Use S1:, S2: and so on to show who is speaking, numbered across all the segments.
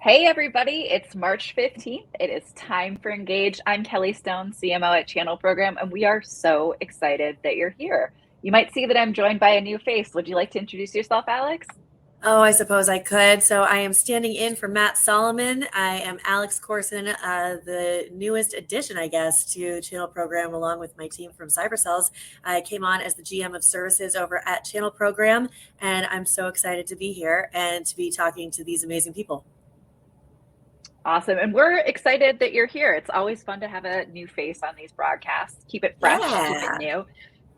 S1: Hey everybody, it's March 15th. It is time for Engage. I'm Kelly Stone, CMO at Channel Program, and we are so excited that you're here. You might see that I'm joined by a new face. Would you like to introduce yourself, Alex?
S2: Oh, I suppose I could. So I am standing in for Matt Solomon. I am Alex Corson, the newest addition, I guess, to Channel Program, along with my team from CyberCells. I came on as the GM of Services over at Channel Program, and I'm so excited to be here and to be talking to these amazing people.
S1: Awesome. And we're excited that you're here. It's always fun to have a new face on these broadcasts. Keep it fresh, keep it new,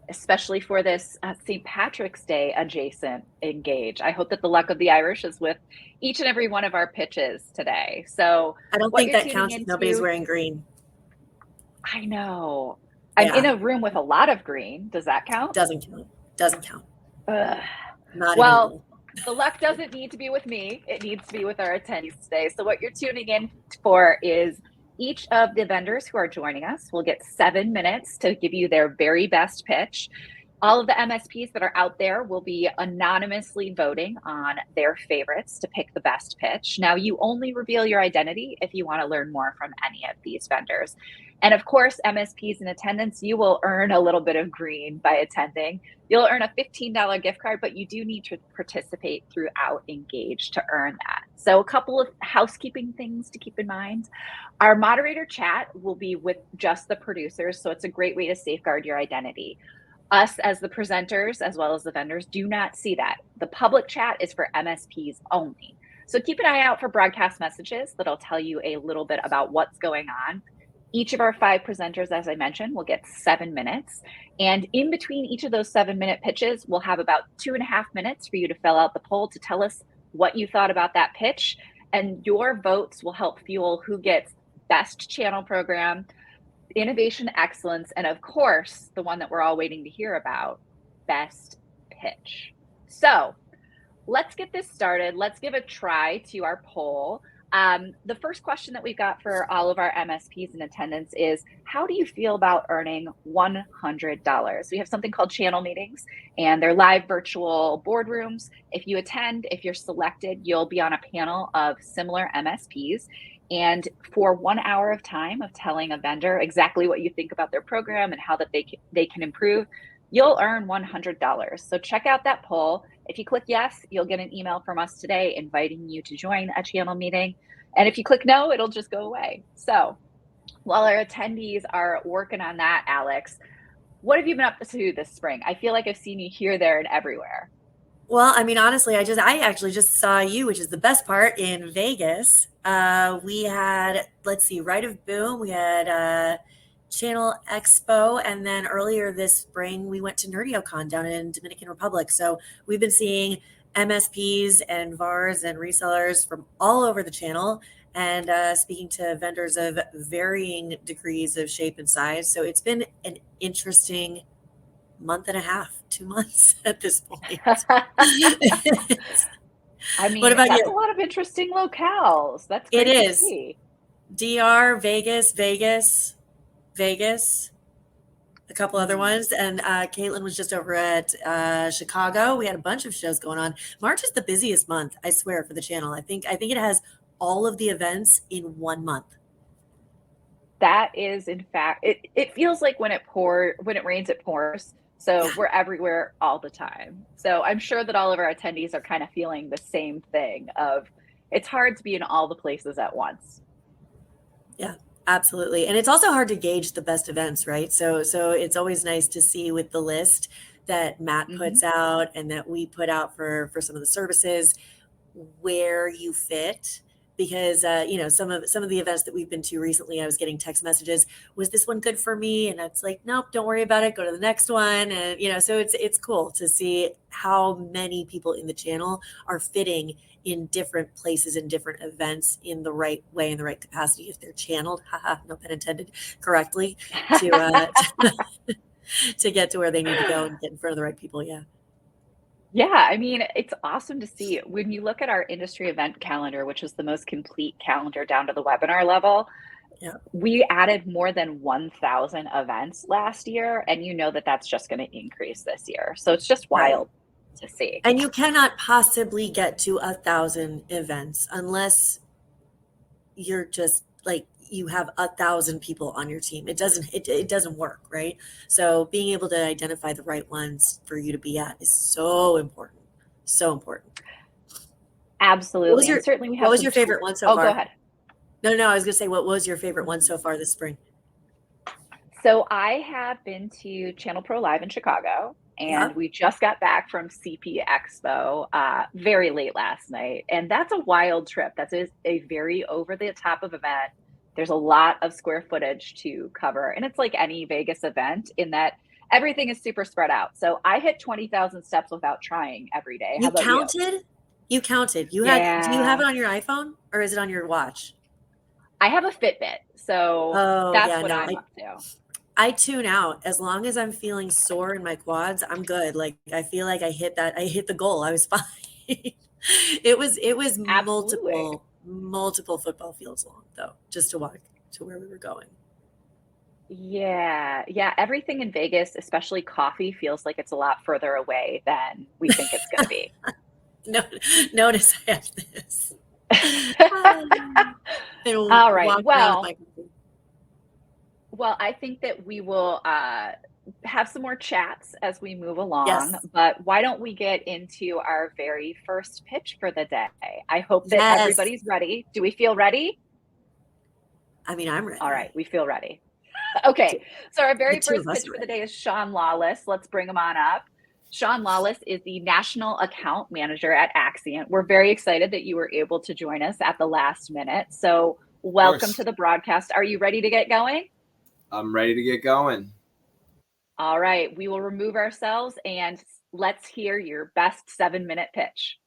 S1: especially for this St. Patrick's Day adjacent Engage. I hope that the luck of the Irish is with each and every one of our pitches today. So
S2: I don't think that counts if nobody's wearing green.
S1: I know. I'm in a room with a lot of green. Does that count?
S2: Doesn't count. Doesn't count.
S1: Not well, the luck doesn't need to be with me. It needs to be with our attendees today. So what you're tuning in for is each of the vendors who are joining us will get 7 minutes to give you their very best pitch. All of the MSPs that are out there will be anonymously voting on their favorites to pick the best pitch. Now, you only reveal your identity if you want to learn more from any of these vendors. And of course, MSPs in attendance, you will earn a little bit of green by attending. You'll earn a $15 gift card, but you do need to participate throughout Engage to earn that. So a couple of housekeeping things to keep in mind. Our moderator chat will be with just the producers, so it's a great way to safeguard your identity. Us as the presenters, as well as the vendors, do not see that. The public chat is for MSPs only. So keep an eye out for broadcast messages that'll tell you a little bit about what's going on. Each of our 5 presenters, as I mentioned, will get 7 minutes. And in between each of those 7-minute pitches, we'll have about 2.5 minutes for you to fill out the poll to tell us what you thought about that pitch. And your votes will help fuel who gets best channel program, innovation excellence, and of course, the one that we're all waiting to hear about, best pitch. So let's get this started. Let's give a try to our poll. The first question that we've got for all of our MSPs in attendance is, how do you feel about earning $100? We have something called channel meetings, and they're live virtual boardrooms. If you attend, if you're selected, you'll be on a panel of similar MSPs. And for 1 hour of time of telling a vendor exactly what you think about their program and how that they can improve, you'll earn $100. So check out that poll. If you click yes, you'll get an email from us today inviting you to join a channel meeting. And if you click no, it'll just go away. So while our attendees are working on that, Alex, what have you been up to this spring? I feel like I've seen you here, there, and everywhere.
S2: Well, I mean, honestly, I actually just saw you, which is the best part, in Vegas. We had, let's see, Right of Boom. We had Channel Expo, and then earlier this spring we went to NerdioCon down in Dominican Republic. So we've been seeing MSPs and VARs and resellers from all over the channel, and speaking to vendors of varying degrees of shape and size. So it's been an interesting month and a half, 2 months at this point.
S1: I mean, what about that's you? A lot of interesting locales. That's great. It is. See.
S2: DR, Vegas, a couple other ones. And Caitlin was just over at Chicago. We had a bunch of shows going on. March is the busiest month, I swear, for the channel. I think it has all of the events in 1 month.
S1: That is, in fact, it feels like when it rains, it pours. So we're everywhere all the time. So I'm sure that all of our attendees are kind of feeling the same thing of it's hard to be in all the places at once.
S2: Yeah, absolutely. And it's also hard to gauge the best events, right? So it's always nice to see with the list that Matt puts out and that we put out for some of the services where you fit. Because some of the events that we've been to recently, I was getting text messages. Was this one good for me? And it's like, nope, don't worry about it. Go to the next one. And so it's cool to see how many people in the channel are fitting in different places and different events in the right way, in the right capacity, if they're channeled, no pun intended, correctly to get to where they need to go and get in front of the right people. Yeah.
S1: Yeah, I mean, it's awesome to see when you look at our industry event calendar, which is the most complete calendar down to the webinar level. Yeah. We added more than 1,000 events last year, and you know that that's just going to increase this year. So it's just wild to see.
S2: And you cannot possibly get to 1,000 events unless you're just like, you have 1,000 people on your team. It doesn't work, right? So being able to identify the right ones for you to be at is so important. So important.
S1: Absolutely. And certainly we have
S2: what was your favorite one so far?
S1: Go ahead.
S2: No, I was going to say, what was your favorite one so far this spring?
S1: So I have been to Channel Pro Live in Chicago, and we just got back from CP Expo very late last night. And that's a wild trip. That's a very over the top of event. There's a lot of square footage to cover. And it's like any Vegas event in that everything is super spread out. So I hit 20,000 steps without trying every day. How about
S2: counted? You counted. Do you have it on your iPhone or is it on your watch?
S1: I have a Fitbit. So that's what I'm up to.
S2: I tune out. As long as I'm feeling sore in my quads, I'm good. Like, I feel like I hit the goal. I was fine. It was multiple football fields long though, just to walk to where we were going.
S1: Yeah. Everything in Vegas, especially coffee, feels like it's a lot further away than we think it's going to be.
S2: Notice I have this.
S1: All right. Well, I think that we will have some more chats as we move along, but why don't we get into our very first pitch for the day? I hope that everybody's ready. Do we feel ready?
S2: I mean, I'm ready.
S1: All right. We feel ready. Okay. So our very first pitch for the day is Sean Lawless. Let's bring him on up. Sean Lawless is the National Account Manager at Axcient. We're very excited that you were able to join us at the last minute. So welcome to the broadcast. Are you ready to get going?
S3: I'm ready to get going.
S1: All right. We will remove ourselves and let's hear your best 7-minute pitch.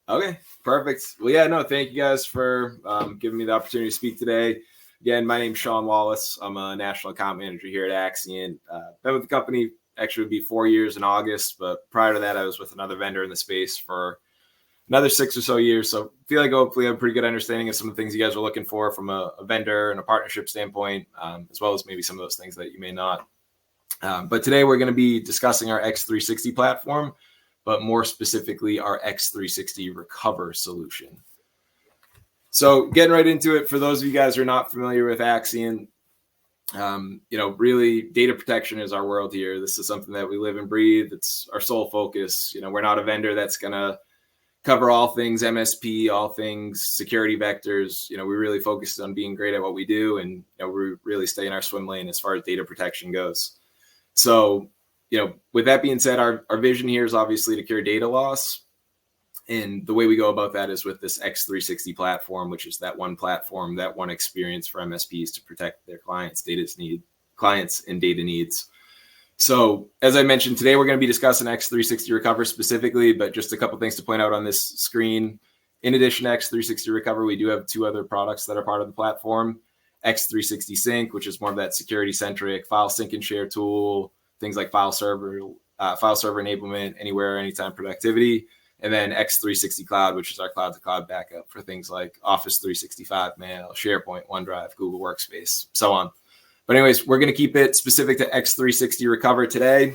S3: Okay, perfect. Well, thank you guys for giving me the opportunity to speak today. Again, my name's Sean Lawless. I'm a National Account Manager here at Axcient. Been with the company, actually would be 4 years in August, but prior to that, I was with another vendor in the space for another 6 or so years. So I feel like hopefully I have a pretty good understanding of some of the things you guys are looking for from a vendor and a partnership standpoint, as well as maybe some of those things that you may not. But today we're going to be discussing our X360 platform, but more specifically our X360 Recover solution. So getting right into it, for those of you guys who are not familiar with Axcient, really data protection is our world here. This is something that we live and breathe. It's our sole focus. We're not a vendor that's going to cover all things MSP, all things security vectors. We really focus on being great at what we do, and we really stay in our swim lane as far as data protection goes. So, with that being said, our vision here is obviously to cure data loss. And the way we go about that is with this X360 platform, which is that one platform, that one experience for MSPs to protect their clients' and data needs. So as I mentioned, today we're going to be discussing X360 Recover specifically, but just a couple things to point out on this screen. In addition to X360 Recover, we do have 2 other products that are part of the platform. X360 Sync, which is more of that security-centric file sync and share tool, things like file server enablement, anywhere, anytime productivity. And then X360 Cloud, which is our cloud-to-cloud backup for things like Office 365, Mail, SharePoint, OneDrive, Google Workspace, so on. But anyways, we're going to keep it specific to X360 Recover today.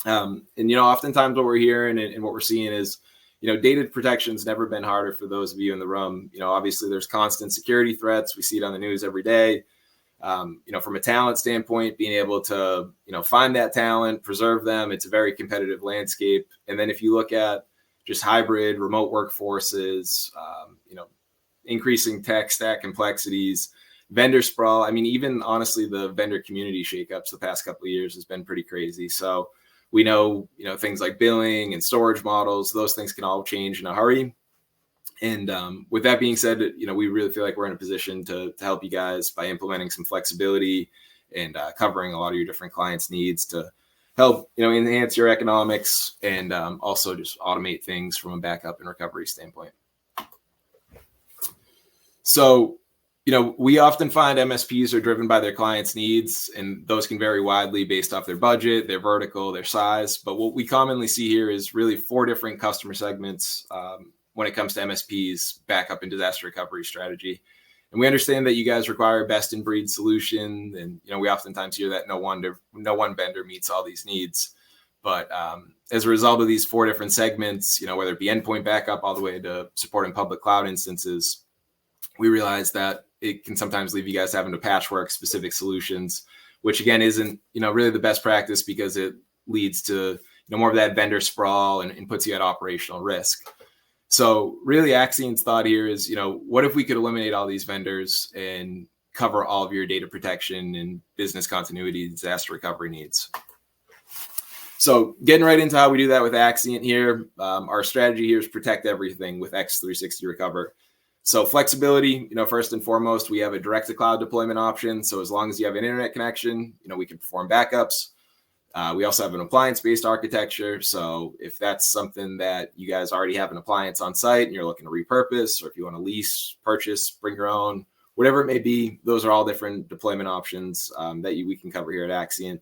S3: Oftentimes what we're hearing and what we're seeing is, data protection's never been harder for those of you in the room. Obviously there's constant security threats. We see it on the news every day. From a talent standpoint, being able to, find that talent, preserve them, it's a very competitive landscape. And then if you look at just hybrid remote workforces, increasing tech stack complexities, vendor sprawl. I mean, even honestly, the vendor community shakeups the past couple of years has been pretty crazy. So we know, things like billing and storage models, those things can all change in a hurry. And with that being said, we really feel like we're in a position to help you guys by implementing some flexibility and covering a lot of your different clients' needs to help, enhance your economics and also just automate things from a backup and recovery standpoint. So, we often find MSPs are driven by their clients' needs, and those can vary widely based off their budget, their vertical, their size. But what we commonly see here is really 4 different customer segments when it comes to MSPs, backup and disaster recovery strategy. And we understand that you guys require best in breed solution. And, we oftentimes hear that no one vendor meets all these needs. But as a result of these 4 different segments, whether it be endpoint backup all the way to supporting public cloud instances, we realize that, it can sometimes leave you guys having to patchwork specific solutions, which again isn't, really the best practice because it leads to more of that vendor sprawl and puts you at operational risk. So really Axcient's thought here is, what if we could eliminate all these vendors and cover all of your data protection and business continuity, disaster recovery needs? So getting right into how we do that with Axcient here, our strategy here is protect everything with X360 Recover. So flexibility, first and foremost, we have a direct to cloud deployment option. So as long as you have an internet connection, we can perform backups. We also have an appliance-based architecture. So if that's something that you guys already have an appliance on site and you're looking to repurpose, or if you want to lease, purchase, bring your own, whatever it may be, those are all different deployment options that we can cover here at Axcient.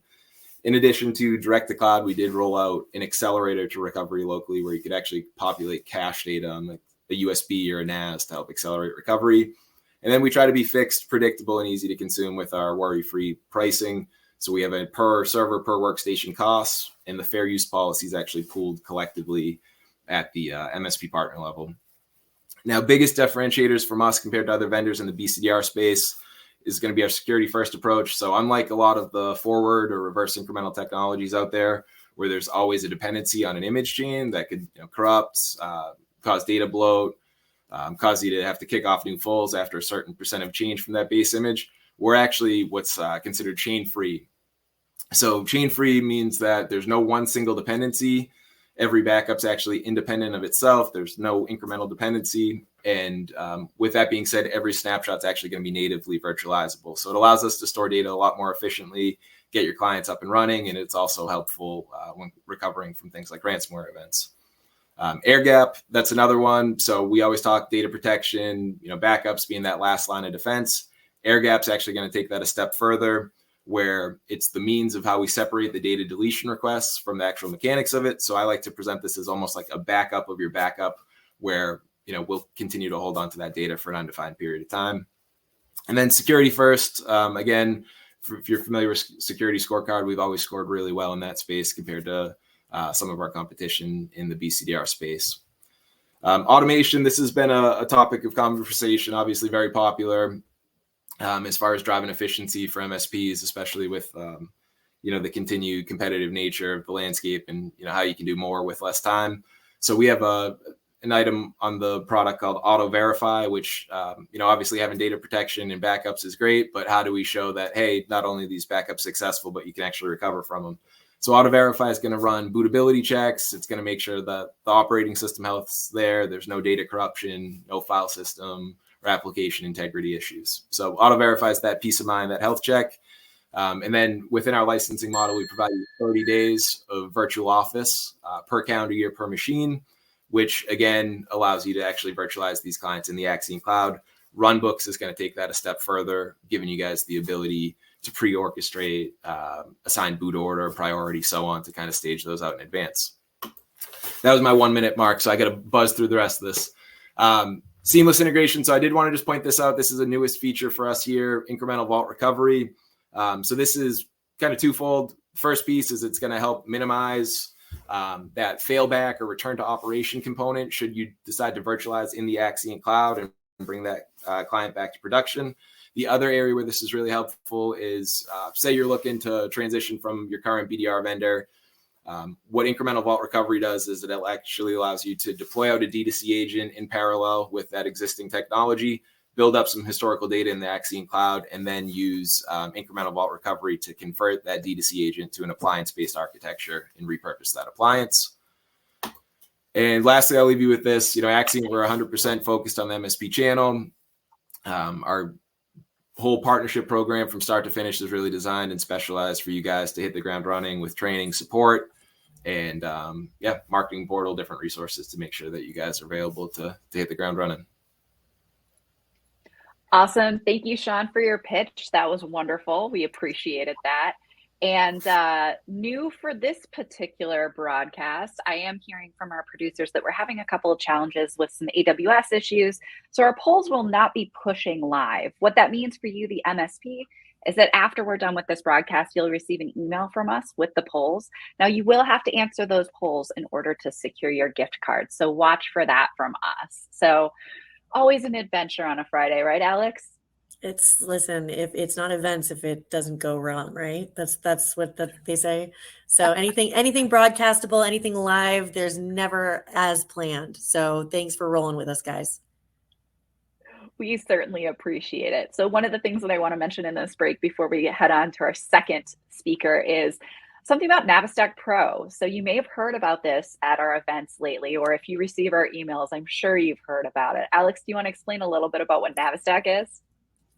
S3: In addition to direct to cloud, we did roll out an accelerator to recovery locally where you could actually populate cache data on a USB or a NAS to help accelerate recovery. And then we try to be fixed, predictable, and easy to consume with our worry-free pricing. So we have a per server, per workstation costs, and the fair use policy is actually pooled collectively at the MSP partner level. Now, biggest differentiators from us compared to other vendors in the BCDR space is going to be our security first approach. So unlike a lot of the forward or reverse incremental technologies out there, where there's always a dependency on an image chain that could corrupt, cause data bloat, cause you to have to kick off new fulls after a certain percent of change from that base image, we're actually what's considered chain free. So chain free means that there's no one single dependency. Every backup's actually independent of itself. There's no incremental dependency. And with that being said, every snapshot's actually going to be natively virtualizable. So it allows us to store data a lot more efficiently, get your clients up and running, and it's also helpful when recovering from things like ransomware events. Air gap, that's another one. So we always talk data protection, backups being that last line of defense. Air gap's actually going to take that a step further, where it's the means of how we separate the data deletion requests from the actual mechanics of it. So I like to present this as almost like a backup of your backup, where we'll continue to hold on to that data for an undefined period of time. And then security first, again, if you're familiar with security scorecard, we've always scored really well in that space compared to some of our competition in the BCDR space. Automation, this has been a topic of conversation, obviously very popular as far as driving efficiency for MSPs, especially with the continued competitive nature of the landscape and how you can do more with less time. So we have an item on the product called Auto Verify, which obviously having data protection and backups is great, but how do we show that, hey, not only are these backups successful, but you can actually recover from them? So Auto Verify is going to run bootability checks. It's going to make sure that the operating system health's there. There's no data corruption, no file system or application integrity issues. So Auto Verify is that peace of mind, that health check. And then within our licensing model, we provide you 30 days of virtual office per calendar year per machine, which again allows you to actually virtualize these clients in the Axcient cloud. Runbooks is going to take that a step further, giving you guys the ability to pre-orchestrate, assign boot order, priority, so on, to kind of stage those out in advance. That was my 1 minute mark, so I got to buzz through the rest of this. Seamless integration. So I did want to just point this out. This is the newest feature for us here, incremental vault recovery. So this is kind of twofold. First piece is it's going to help minimize that failback or return to operation component should you decide to virtualize in the Axcient cloud and bring that client back to production. The other area where this is really helpful is say you're looking to transition from your current BDR vendor. What incremental vault recovery does is it actually allows you to deploy out a D2C agent in parallel with that existing technology, build up some historical data in the Axcient cloud, and then use incremental vault recovery to convert that D2C agent to an appliance-based architecture and repurpose that appliance. And lastly, I'll leave you with this. Axcient, we're 100% focused on the MSP channel. Our whole partnership program from start to finish is really designed and specialized for you guys to hit the ground running with training, support, and marketing portal, different resources to make sure that you guys are available to hit the ground running.
S1: Awesome. Thank you, Sean, for your pitch. That was wonderful. We appreciated that. And new for this particular broadcast, I am hearing from our producers that we're having a couple of challenges with some AWS issues. So our polls will not be pushing live. What that means for you, the MSP, is that after we're done with this broadcast, you'll receive an email from us with the polls. Now, you will have to answer those polls in order to secure your gift card. So watch for that from us. So always an adventure on a Friday, right, Alex?
S2: Listen, if it's not events if it doesn't go wrong, right? That's what they say. So anything broadcastable, anything live, there's never as planned. So thanks for rolling with us, guys.
S1: We certainly appreciate it. So one of the things that I want to mention in this break before we head on to our second speaker is something about Navistack Pro. So you may have heard about this at our events lately, or if you receive our emails, I'm sure you've heard about it. Alex, do you want to explain a little bit about what Navistack is?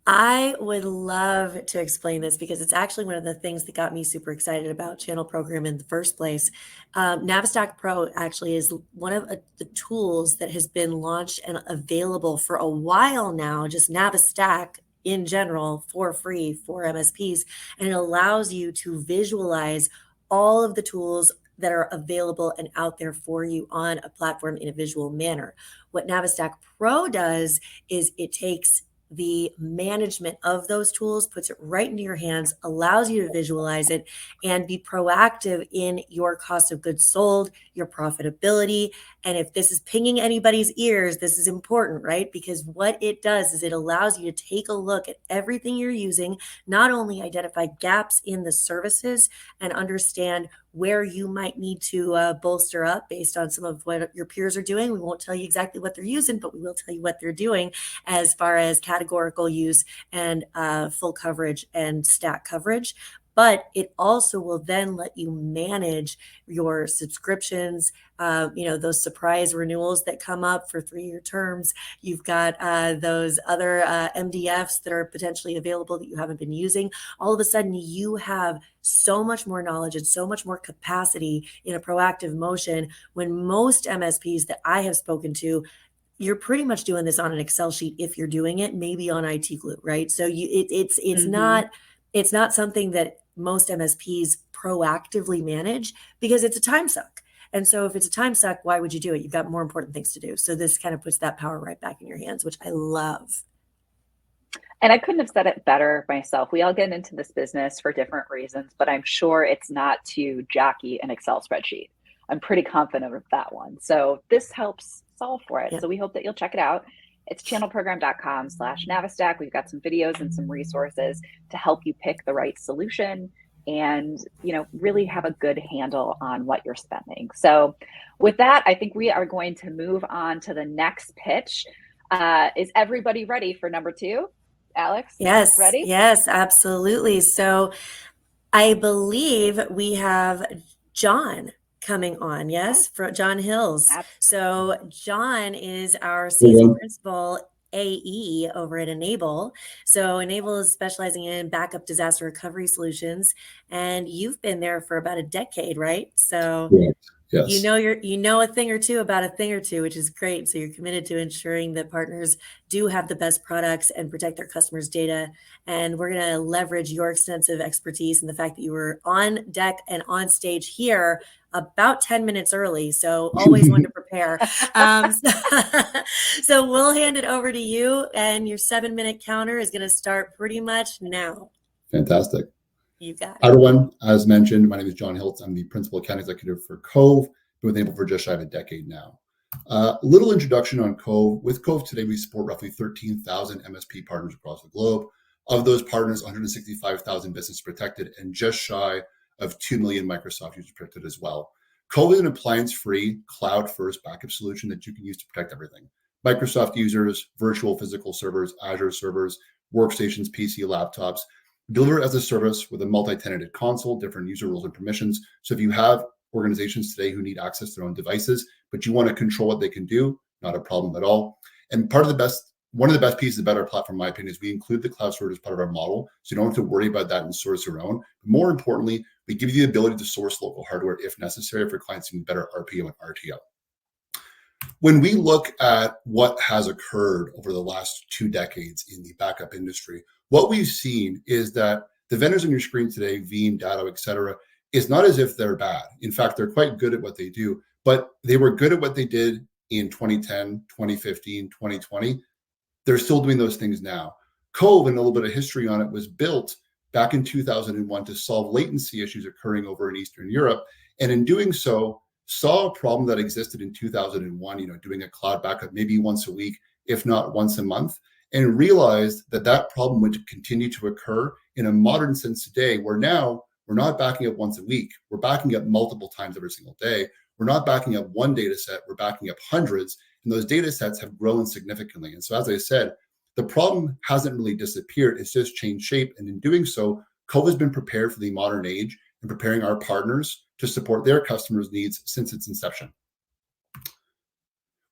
S2: I would love to explain this because it's actually one of the things that got me super excited about Channel Program in the first place. Navistack Pro actually is one of the tools that has been launched and available for a while now, just Navistack in general for free for MSPs. And it allows you to visualize all of the tools that are available and out there for you on a platform in a visual manner. What Navistack Pro does is it takes the management of those tools, puts it right into your hands, allows you to visualize it and be proactive in your cost of goods sold, your profitability. And if this is pinging anybody's ears, this is important, right? Because what it does is it allows you to take a look at everything you're using, not only identify gaps in the services and understand where you might need to bolster up based on some of what your peers are doing. We won't tell you exactly what they're using, but we will tell you what they're doing as far as categorical use and full coverage and stat coverage. But it also will then let you manage your subscriptions, those surprise renewals that come up for 3-year terms. You've got those other MDFs that are potentially available that you haven't been using. All of a sudden, you have so much more knowledge and so much more capacity in a proactive motion when most MSPs that I have spoken to, you're pretty much doing this on an Excel sheet if you're doing it, maybe on IT Glue, right? So it's not something that most MSPs proactively manage because it's a time suck. And so if it's a time suck, why would you do it? You've got more important things to do. So this kind of puts that power right back in your hands, which I love.
S1: And I couldn't have said it better myself. We all get into this business for different reasons, but I'm sure it's not to jockey an Excel spreadsheet. I'm pretty confident of that one. So this helps solve for it. Yeah. So we hope that you'll check it out. It's channelprogram.com/Navistack. We've got some videos and some resources to help you pick the right solution and, really have a good handle on what you're spending. So with that, I think we are going to move on to the next pitch. Is everybody ready for number 2? Alex?
S2: Yes.
S1: Ready?
S2: Yes, absolutely. So I believe we have John coming on, yes, for John Hills. Absolutely. So John is our season principal AE over at Enable. So Enable is specializing in backup disaster recovery solutions, and you've been there for about a decade, right? So
S4: yes.
S2: You know a thing or two about a thing or two, which is great. So you're committed to ensuring that partners do have the best products and protect their customers' data. And we're going to leverage your extensive expertise and the fact that you were on deck and on stage here about 10 minutes early. So always one to prepare. So we'll hand it over to you, and your 7-minute counter is going to start pretty much now.
S4: Fantastic.
S2: You got it.
S4: Hi, everyone. As mentioned, my name is John Hiltz. I'm the principal account executive for Cove. Been with Enable for just shy of a decade now. Little introduction on Cove. With Cove today, we support roughly 13,000 MSP partners across the globe. Of those partners, 165,000 business protected and just shy of 2 million Microsoft users protected as well. Cove is an appliance-free, cloud-first backup solution that you can use to protect everything. Microsoft users, virtual physical servers, Azure servers, workstations, PC, laptops. Deliver as a service with a multi-tenanted console, different user roles and permissions. So if you have organizations today who need access to their own devices, but you want to control what they can do, not a problem at all. And one of the best pieces about our platform, in my opinion, is we include the cloud storage as part of our model. So you don't have to worry about that and source your own. But more importantly, we give you the ability to source local hardware if necessary for clients who need better RPO and RTO. When we look at what has occurred over the last 2 decades in the backup industry, what we've seen is that the vendors on your screen today, Veeam, Datto, et cetera, is not as if they're bad. In fact, they're quite good at what they do, but they were good at what they did in 2010, 2015, 2020. They're still doing those things now. Cove, and a little bit of history on it, was built back in 2001 to solve latency issues occurring over in Eastern Europe. And in doing so, saw a problem that existed in 2001, doing a cloud backup maybe once a week, if not once a month. and realized that that problem would continue to occur in a modern sense today, where now we're not backing up once a week. We're backing up multiple times every single day. We're not backing up one data set, we're backing up hundreds, and those data sets have grown significantly. And so, as I said, the problem hasn't really disappeared, it's just changed shape. And in doing so, Cove has been prepared for the modern age and preparing our partners to support their customers' needs since its inception.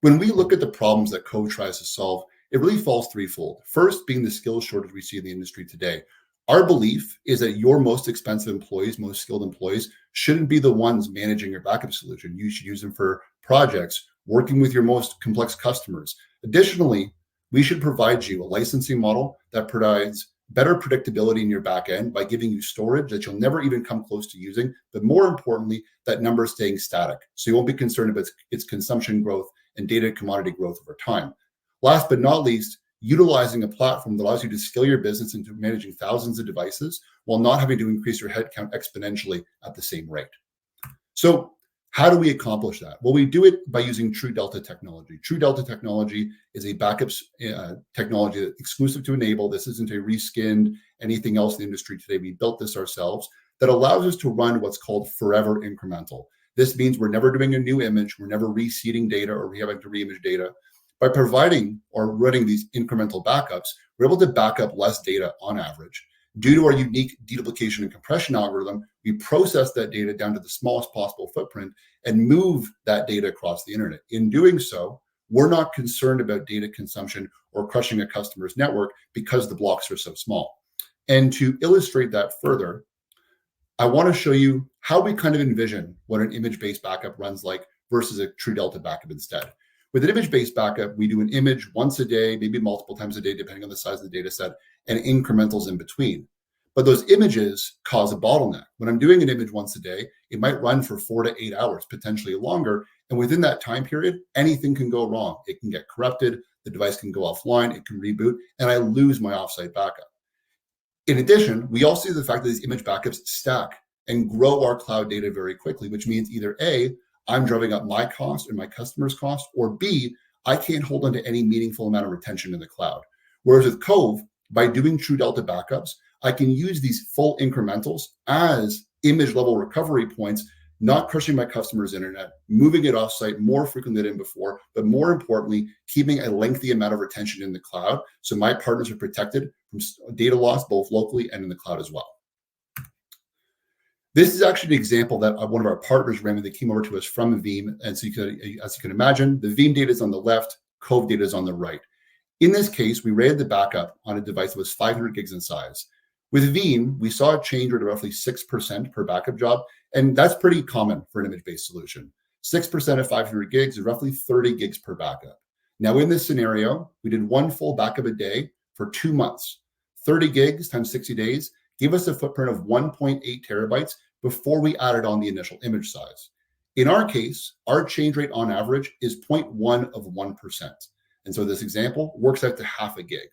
S4: When we look at the problems that Cove tries to solve, it really falls threefold. First, being the skills shortage we see in the industry today. Our belief is that your most expensive employees, most skilled employees, shouldn't be the ones managing your backup solution. You should use them for projects, working with your most complex customers. Additionally, we should provide you a licensing model that provides better predictability in your back end by giving you storage that you'll never even come close to using, but more importantly, that number is staying static. So you won't be concerned about its consumption growth and data commodity growth over time. Last but not least, utilizing a platform that allows you to scale your business into managing thousands of devices while not having to increase your headcount exponentially at the same rate. So how do we accomplish that? Well, we do it by using True Delta technology. True Delta technology is a backup technology that's exclusive to N-able. This isn't a reskinned anything else in the industry today. We built this ourselves that allows us to run what's called forever incremental. This means we're never doing a new image. We're never reseeding data or having to reimage data. By providing or running these incremental backups, we're able to back up less data on average. Due to our unique deduplication and compression algorithm, we process that data down to the smallest possible footprint and move that data across the internet. In doing so, we're not concerned about data consumption or crushing a customer's network because the blocks are so small. And to illustrate that further, I want to show you how we kind of envision what an image-based backup runs like versus a True Delta backup instead. With an image-based backup, we do an image once a day, maybe multiple times a day, depending on the size of the data set, and incrementals in between. But those images cause a bottleneck. When I'm doing an image once a day, it might run for 4 to 8 hours, potentially longer. And within that time period, anything can go wrong. It can get corrupted, the device can go offline, it can reboot, and I lose my offsite backup. In addition, we also see the fact that these image backups stack and grow our cloud data very quickly, which means either A, I'm driving up my cost and my customer's cost, or B, I can't hold on to any meaningful amount of retention in the cloud. Whereas with Cove, by doing True Delta backups, I can use these full incrementals as image level recovery points, not crushing my customer's internet, moving it offsite more frequently than before, but more importantly, keeping a lengthy amount of retention in the cloud so my partners are protected from data loss both locally and in the cloud as well. This is actually an example that one of our partners ran when they came over to us from Veeam. And so as you can imagine, the Veeam data is on the left, Cove data is on the right. In this case, we rated the backup on a device that was 500 gigs in size. With Veeam, we saw a change rate of roughly 6% per backup job, and that's pretty common for an image-based solution. 6% of 500 gigs is roughly 30 gigs per backup. Now, in this scenario, we did one full backup a day for 2 months. 30 gigs times 60 days gave us a footprint of 1.8 terabytes before we added on the initial image size. In our case, our change rate on average is 0.1 of 1%. And so this example works out to half a gig.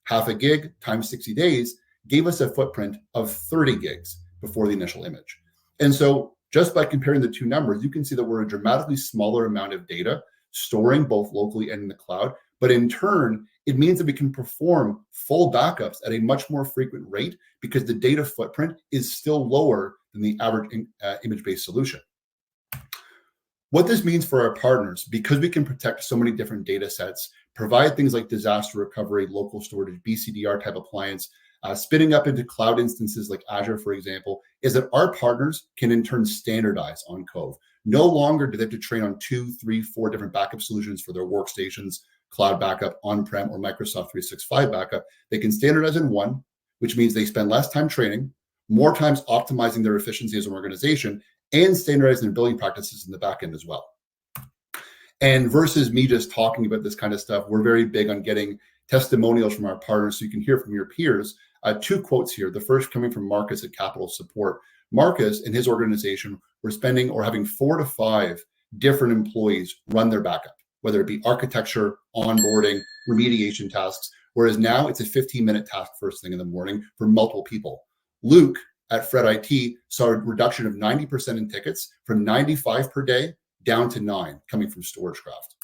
S4: Half a gig times 60 days gave us a footprint of 30 gigs before the initial image. And so just by comparing the two numbers, you can see that we're a dramatically smaller amount of data storing both locally and in the cloud. But in turn, it means that we can perform full backups at a much more frequent rate because the data footprint is still lower than the average image-based solution. What this means for our partners, because we can protect so many different data sets, provide things like disaster recovery, local storage, BCDR type appliance, spinning up into cloud instances like Azure, for example, is that our partners can in turn standardize on Cove. No longer do they have to train on 2, 3, 4 different backup solutions for their workstations, cloud backup, on-prem, or Microsoft 365 backup. They can standardize in one, which means they spend less time training, more times optimizing their efficiency as an organization, and standardizing their billing practices in the back end as well. And versus me just talking about this kind of stuff, we're very big on getting testimonials from our partners so you can hear from your peers. 2 quotes here. The first coming from Marcus at Capital Support. Marcus and his organization were spending or having 4 to 5 different employees run their backup, whether it be architecture, onboarding, remediation tasks, whereas now it's a 15-minute task first thing in the morning for multiple people. Luke at Fred IT saw a reduction of 90% in tickets from 95 per day down to 9 coming from StorageCraft.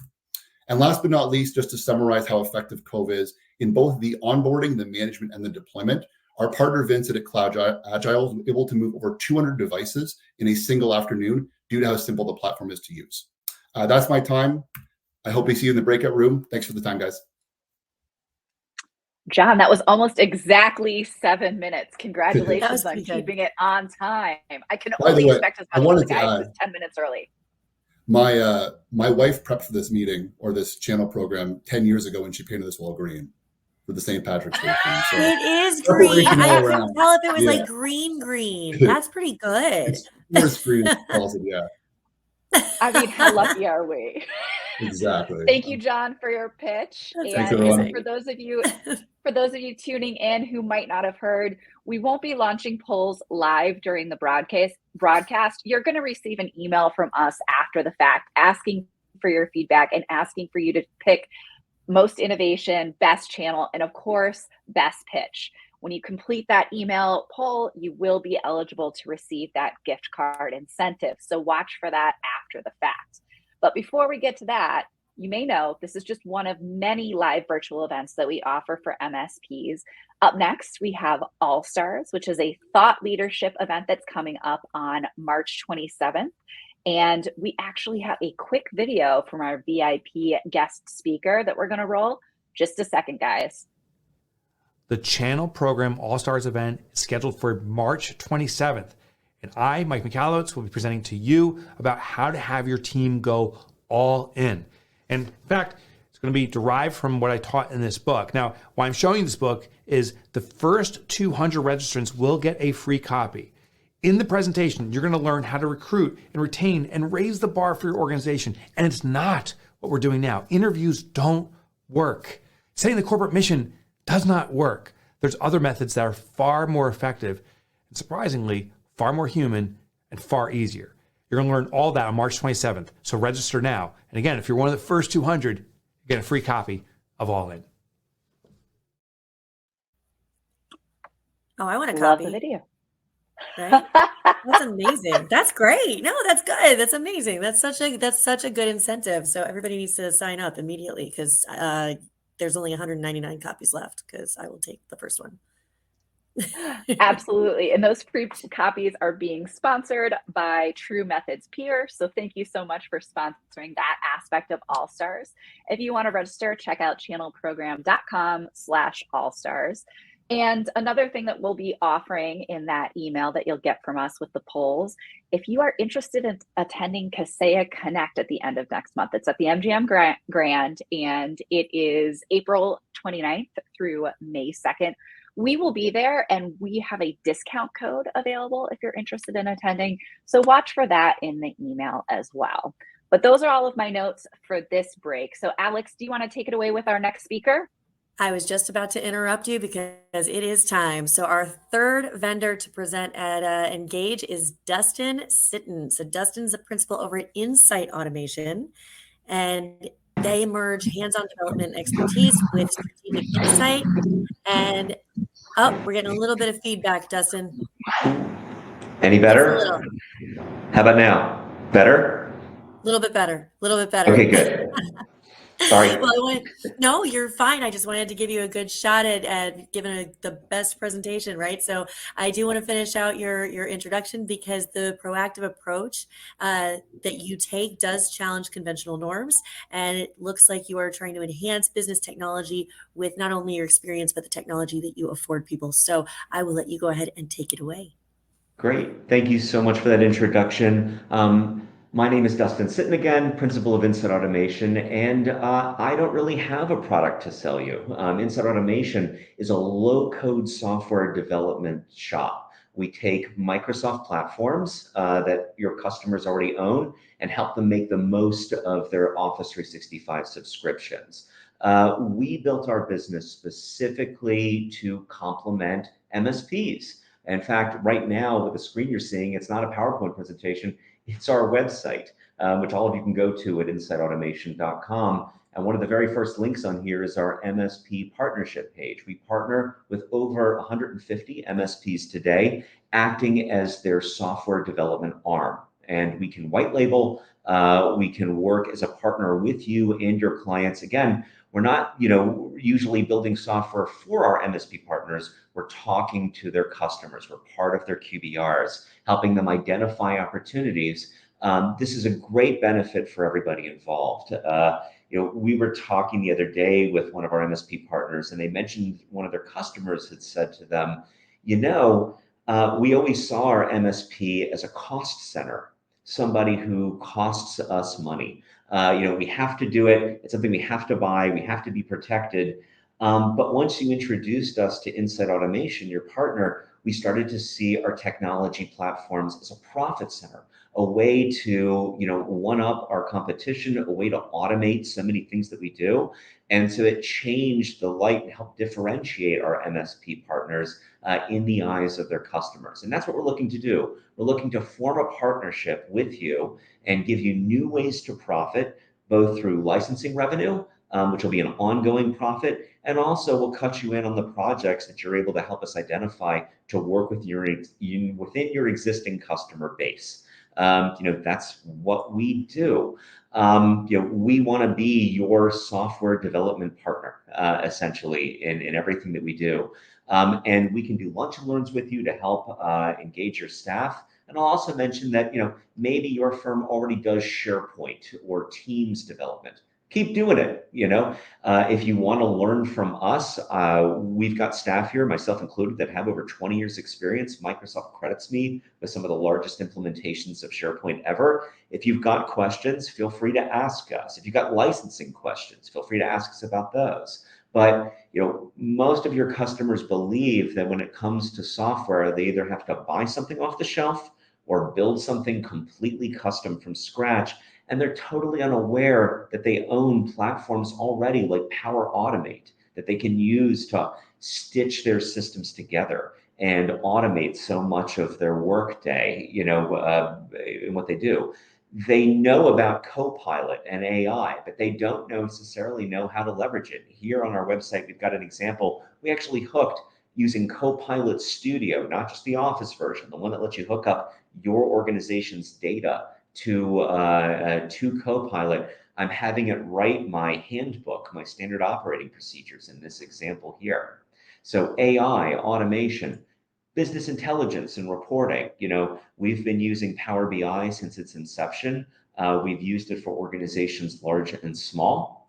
S4: And last but not least, just to summarize how effective Cove is in both the onboarding, the management, and the deployment, our partner Vincent at Cloud Agile was able to move over 200 devices in a single afternoon due to how simple the platform is to use. That's my time. I hope we see you in the breakout room. Thanks for the time, guys.
S1: John, that was almost exactly 7 minutes. Congratulations on
S2: good.
S1: keeping it on time. I can
S4: By the
S1: only
S4: way,
S1: expect as
S4: I
S1: much
S4: wanted
S1: as the
S4: to
S1: guy
S4: add-
S1: who's 10 minutes early.
S4: My wife prepped for this meeting or this channel program 10 years ago when she painted this wall green for the St. Patrick's Day theme. So
S2: It is
S4: that's what we
S2: green.
S4: can
S2: I
S4: all
S2: couldn't
S4: around.
S2: tell if it was
S4: Yeah.
S2: like green. That's pretty good.
S4: It's forest green, as she calls it, yeah.
S1: I mean, how lucky are we?
S4: Exactly.
S1: Thank you, John, for your pitch.
S2: That's
S4: Thanks,
S1: And
S4: everyone.
S1: for those of you tuning in who might not have heard, we won't be launching polls live during the broadcast. You're going to receive an email from us after the fact asking for your feedback and asking for you to pick most innovation, best channel, and of course, best pitch. When you complete that email poll, you will be eligible to receive that gift card incentive. So watch for that after the fact. But before we get to that, you may know this is just one of many live virtual events that we offer for MSPs. Up next, we have All Stars, which is a thought leadership event that's coming up on March 27th. And we actually have a quick video from our VIP guest speaker that we're going to roll. Just a second, guys.
S5: The channel program All-Stars event is scheduled for March 27th. And I, Mike Michalowicz, will be presenting to you about how to have your team go all in. And in fact, it's going to be derived from what I taught in this book. Now, why I'm showing you this book is the first 200 registrants will get a free copy. In the presentation, you're going to learn how to recruit and retain and raise the bar for your organization. And it's not what we're doing now. Interviews don't work. Setting the corporate mission does not work. There's other methods that are far more effective and surprisingly far more human and far easier. You're going to learn all that on March 27th. So register now. And again, if you're one of the first 200, you get a free copy of All In.
S2: Oh, I want a
S1: Love
S2: copy.
S1: the video.
S2: Right? That's amazing. That's great. No, that's good. That's amazing. That's such a good incentive. So everybody needs to sign up immediately because there's only 199 copies left because I will take the first one.
S1: Absolutely. And those free copies are being sponsored by True Methods Peer. So thank you so much for sponsoring that aspect of All Stars. If you want to register, check out channelprogram.com/allstars. And another thing that we'll be offering in that email that you'll get from us with the polls, if you are interested in attending Kaseya Connect at the end of next month, it's at the MGM Grand, and it is April 29th through May 2nd. We will be there and we have a discount code available if you're interested in attending. So watch for that in the email as well. But those are all of my notes for this break. So Alex, do you want to take it away with our next speaker?
S2: I was just about to interrupt you because it is time. So our third vendor to present at Engage is Dustin Sitton. So Dustin's a principal over at Incite Automation, and they merge hands-on development expertise with strategic insight. And we're getting a little bit of feedback, Dustin.
S6: Any better? How about now? Better?
S2: A little bit better.
S6: Okay, good. Sorry.
S2: Well, no, you're fine. I just wanted to give you a good shot at giving the best presentation, right? So I do want to finish out your introduction because the proactive approach that you take does challenge conventional norms. And it looks like you are trying to enhance business technology with not only your experience, but the technology that you afford people. So I will let you go ahead and take it away.
S6: Great. Thank you so much for that introduction. My name is Dustin Sitton again, principal of Incite Automation, and I don't really have a product to sell you. Incite Automation is a low-code software development shop. We take Microsoft platforms that your customers already own and help them make the most of their Office 365 subscriptions. We built our business specifically to complement MSPs. In fact, right now with the screen you're seeing, it's not a PowerPoint presentation. It's our website, which all of you can go to at inciteautomation.com. And one of the very first links on here is our MSP partnership page. We partner with over 150 MSPs today, acting as their software development arm. And we can white label We can work as a partner with you and your clients. Again, we're not, usually building software for our MSP partners. We're talking to their customers. We're part of their QBRs, helping them identify opportunities. This is a great benefit for everybody involved. We were talking the other day with one of our MSP partners, and they mentioned one of their customers had said to them, we always saw our MSP as a cost center, somebody who costs us money. We have to do it. It's something we have to buy. We have to be protected. But once you introduced us to Incite Automation, your partner, we started to see our technology platforms as a profit center, a way to, one up our competition, a way to automate so many things that we do. And so it changed the light and helped differentiate our MSP partners in the eyes of their customers. And that's what we're looking to do. We're looking to form a partnership with you and give you new ways to profit, both through licensing revenue, which will be an ongoing profit, and also we'll cut you in on the projects that you're able to help us identify to work with within your existing customer base. That's what we do. We want to be your software development partner, essentially, in everything that we do. And we can do lunch and learns with you to help engage your staff. And I'll also mention that, maybe your firm already does SharePoint or Teams development. Keep doing it. If you want to learn from us, we've got staff here, myself included, that have over 20 years experience. Microsoft credits me with some of the largest implementations of SharePoint ever. If you've got questions, feel free to ask us. If you've got licensing questions, feel free to ask us about those. But most of your customers believe that when it comes to software, they either have to buy something off the shelf or build something completely custom from scratch. And they're totally unaware that they own platforms already like Power Automate that they can use to stitch their systems together and automate so much of their workday, in what they do. They know about Copilot and AI, but they don't necessarily know how to leverage it. Here on our website, we've got an example. We actually hooked using Copilot Studio, not just the Office version, the one that lets you hook up your organization's data to Copilot. I'm having it write my handbook, my standard operating procedures in this example here. So AI, automation, business intelligence and reporting. We've been using Power BI since its inception. We've used it for organizations large and small.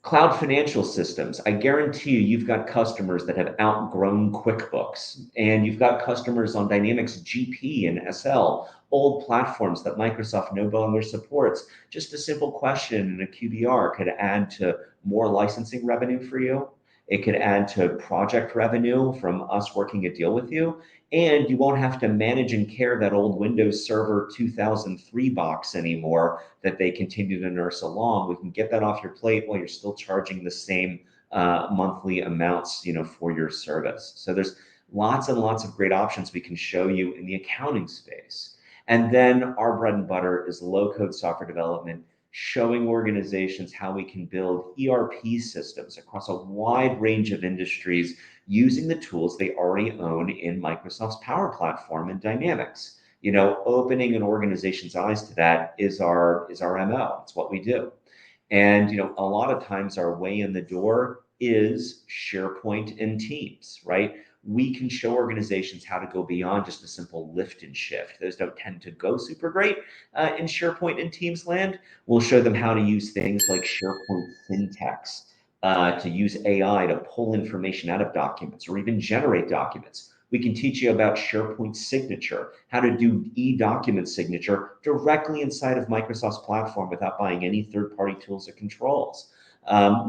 S6: Cloud financial systems. I guarantee you've got customers that have outgrown QuickBooks, and you've got customers on Dynamics GP and SL, old platforms that Microsoft no longer supports. Just a simple question in a QBR could add to more licensing revenue for you. It could add to project revenue from us working a deal with you. And you won't have to manage and care that old Windows Server 2003 box anymore that they continue to nurse along. We can get that off your plate while you're still charging the same monthly amounts, for your service. So there's lots and lots of great options we can show you in the accounting space. And then our bread and butter is low-code software development, showing organizations how we can build ERP systems across a wide range of industries using the tools they already own in Microsoft's Power Platform and Dynamics. Opening an organization's eyes to that is our MO. It's what we do. And, a lot of times our way in the door is SharePoint and Teams, right? We can show organizations how to go beyond just a simple lift and shift. Those don't tend to go super great in SharePoint and Teams land. We'll show them how to use things like SharePoint syntax, to use AI to pull information out of documents or even generate documents. We can teach you about SharePoint signature, how to do e-document signature directly inside of Microsoft's platform without buying any third-party tools or controls.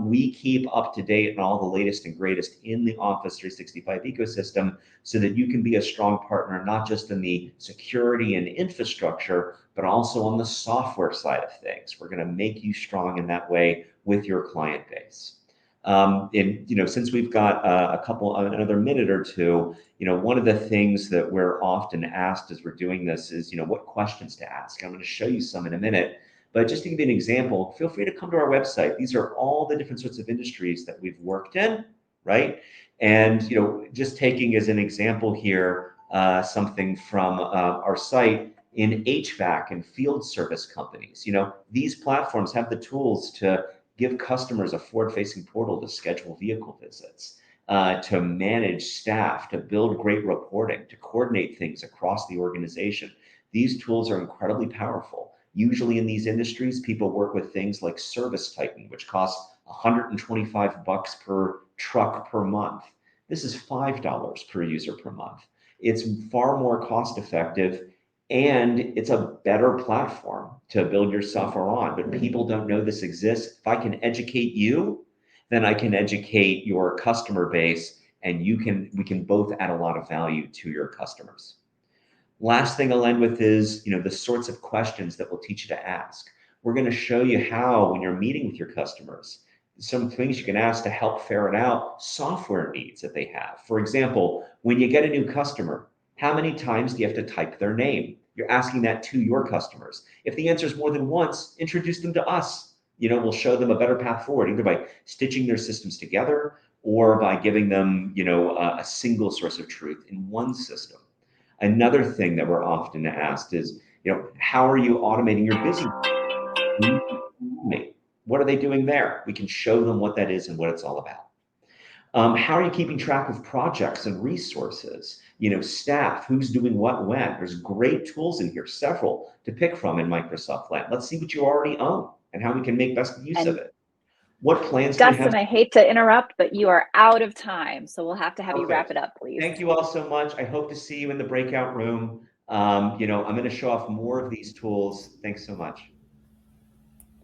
S6: We keep up to date on all the latest and greatest in the Office 365 ecosystem so that you can be a strong partner, not just in the security and infrastructure, but also on the software side of things. We're going to make you strong in that way with your client base. Since we've got another minute or two, one of the things that we're often asked as we're doing this is, what questions to ask. I'm going to show you some in a minute. But just to give you an example, feel free to come to our website. These are all the different sorts of industries that we've worked in, right? And, just taking as an example here, something from our site, in HVAC and field service companies. These platforms have the tools to give customers a forward-facing portal to schedule vehicle visits, to manage staff, to build great reporting, to coordinate things across the organization. These tools are incredibly powerful. Usually in these industries, people work with things like Service Titan, which costs $125 per truck per month. This is $5 per user per month. It's far more cost effective, and it's a better platform to build your software on. But people don't know this exists. If I can educate you, then I can educate your customer base, and we can both add a lot of value to your customers. Last thing I'll end with is, the sorts of questions that we'll teach you to ask. We're going to show you how, when you're meeting with your customers, some things you can ask to help ferret out software needs that they have. For example, when you get a new customer, how many times do you have to type their name? You're asking that to your customers. If the answer is more than once, introduce them to us. We'll show them a better path forward, either by stitching their systems together or by giving them, a single source of truth in one system. Another thing that we're often asked is, how are you automating your business? What are they doing there? We can show them what that is and what it's all about. How are you keeping track of projects and resources? Staff, who's doing what when? There's great tools in here, several to pick from in Microsoft Land. Let's see what you already own and how we can make best use of it. What plans do you have?
S1: Dustin, I hate to interrupt, but you are out of time, so we'll have to have you wrap it up, please.
S6: Thank you all so much. I hope to see you in the breakout room. I'm going to show off more of these tools. Thanks so much.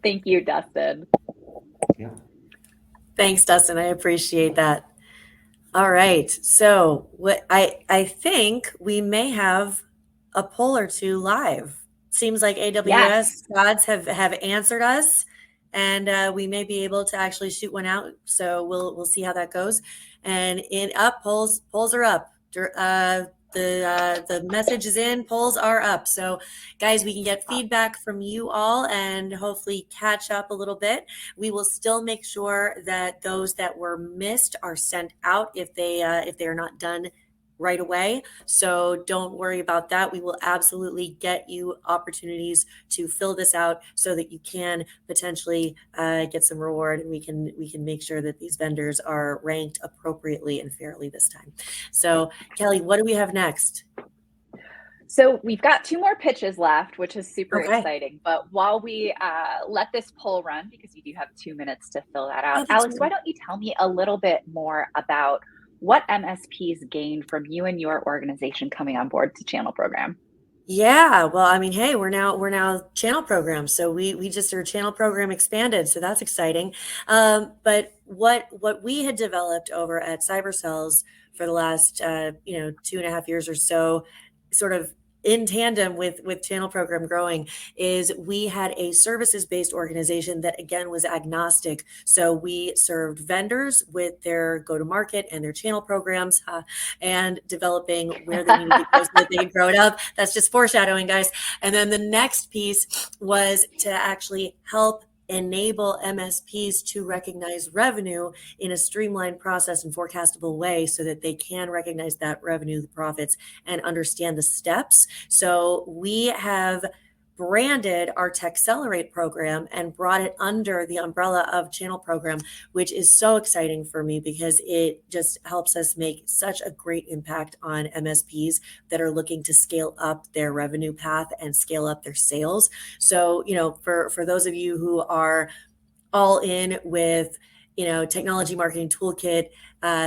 S1: Thank you, Dustin.
S6: Yeah.
S2: Thanks, Dustin. I appreciate that. All right. So what I think we may have a poll or two live. Seems like AWS gods have answered us, and we may be able to actually shoot one out. So we'll see how that goes. And polls are up. The message is in, polls are up. So guys, we can get feedback from you all and hopefully catch up a little bit. We will still make sure that those that were missed are sent out if they are not done right away. So don't worry about that. We will absolutely get you opportunities to fill this out so that you can potentially get some reward, and we can make sure that these vendors are ranked appropriately and fairly this time. So Kelly, what do we have next?
S1: So we've got 2 more pitches left, which is super exciting. But while we let this poll run, because you do have 2 minutes to fill that out, Alex, why don't you tell me a little bit more about what MSPs gained from you and your organization coming on board to Channel Program?
S2: Yeah, well, I mean, hey, we're now Channel Program, so we just are Channel Program expanded, so that's exciting. But what we had developed over at CyberCells for the last 2.5 years or so, sort of in tandem with Channel Program growing, is we had a services-based organization that, again, was agnostic. So we served vendors with their go-to-market and their channel programs, and developing where they needed to go so that they could grow it up. That's just foreshadowing, guys. And then the next piece was to actually help enable MSPs to recognize revenue in a streamlined process and forecastable way so that they can recognize that revenue, the profits, and understand the steps. So we have branded our Techcelerate program and brought it under the umbrella of Channel Program, which is so exciting for me because it just helps us make such a great impact on MSPs that are looking to scale up their revenue path and scale up their sales. So, for those of you who are all in with, technology marketing toolkit,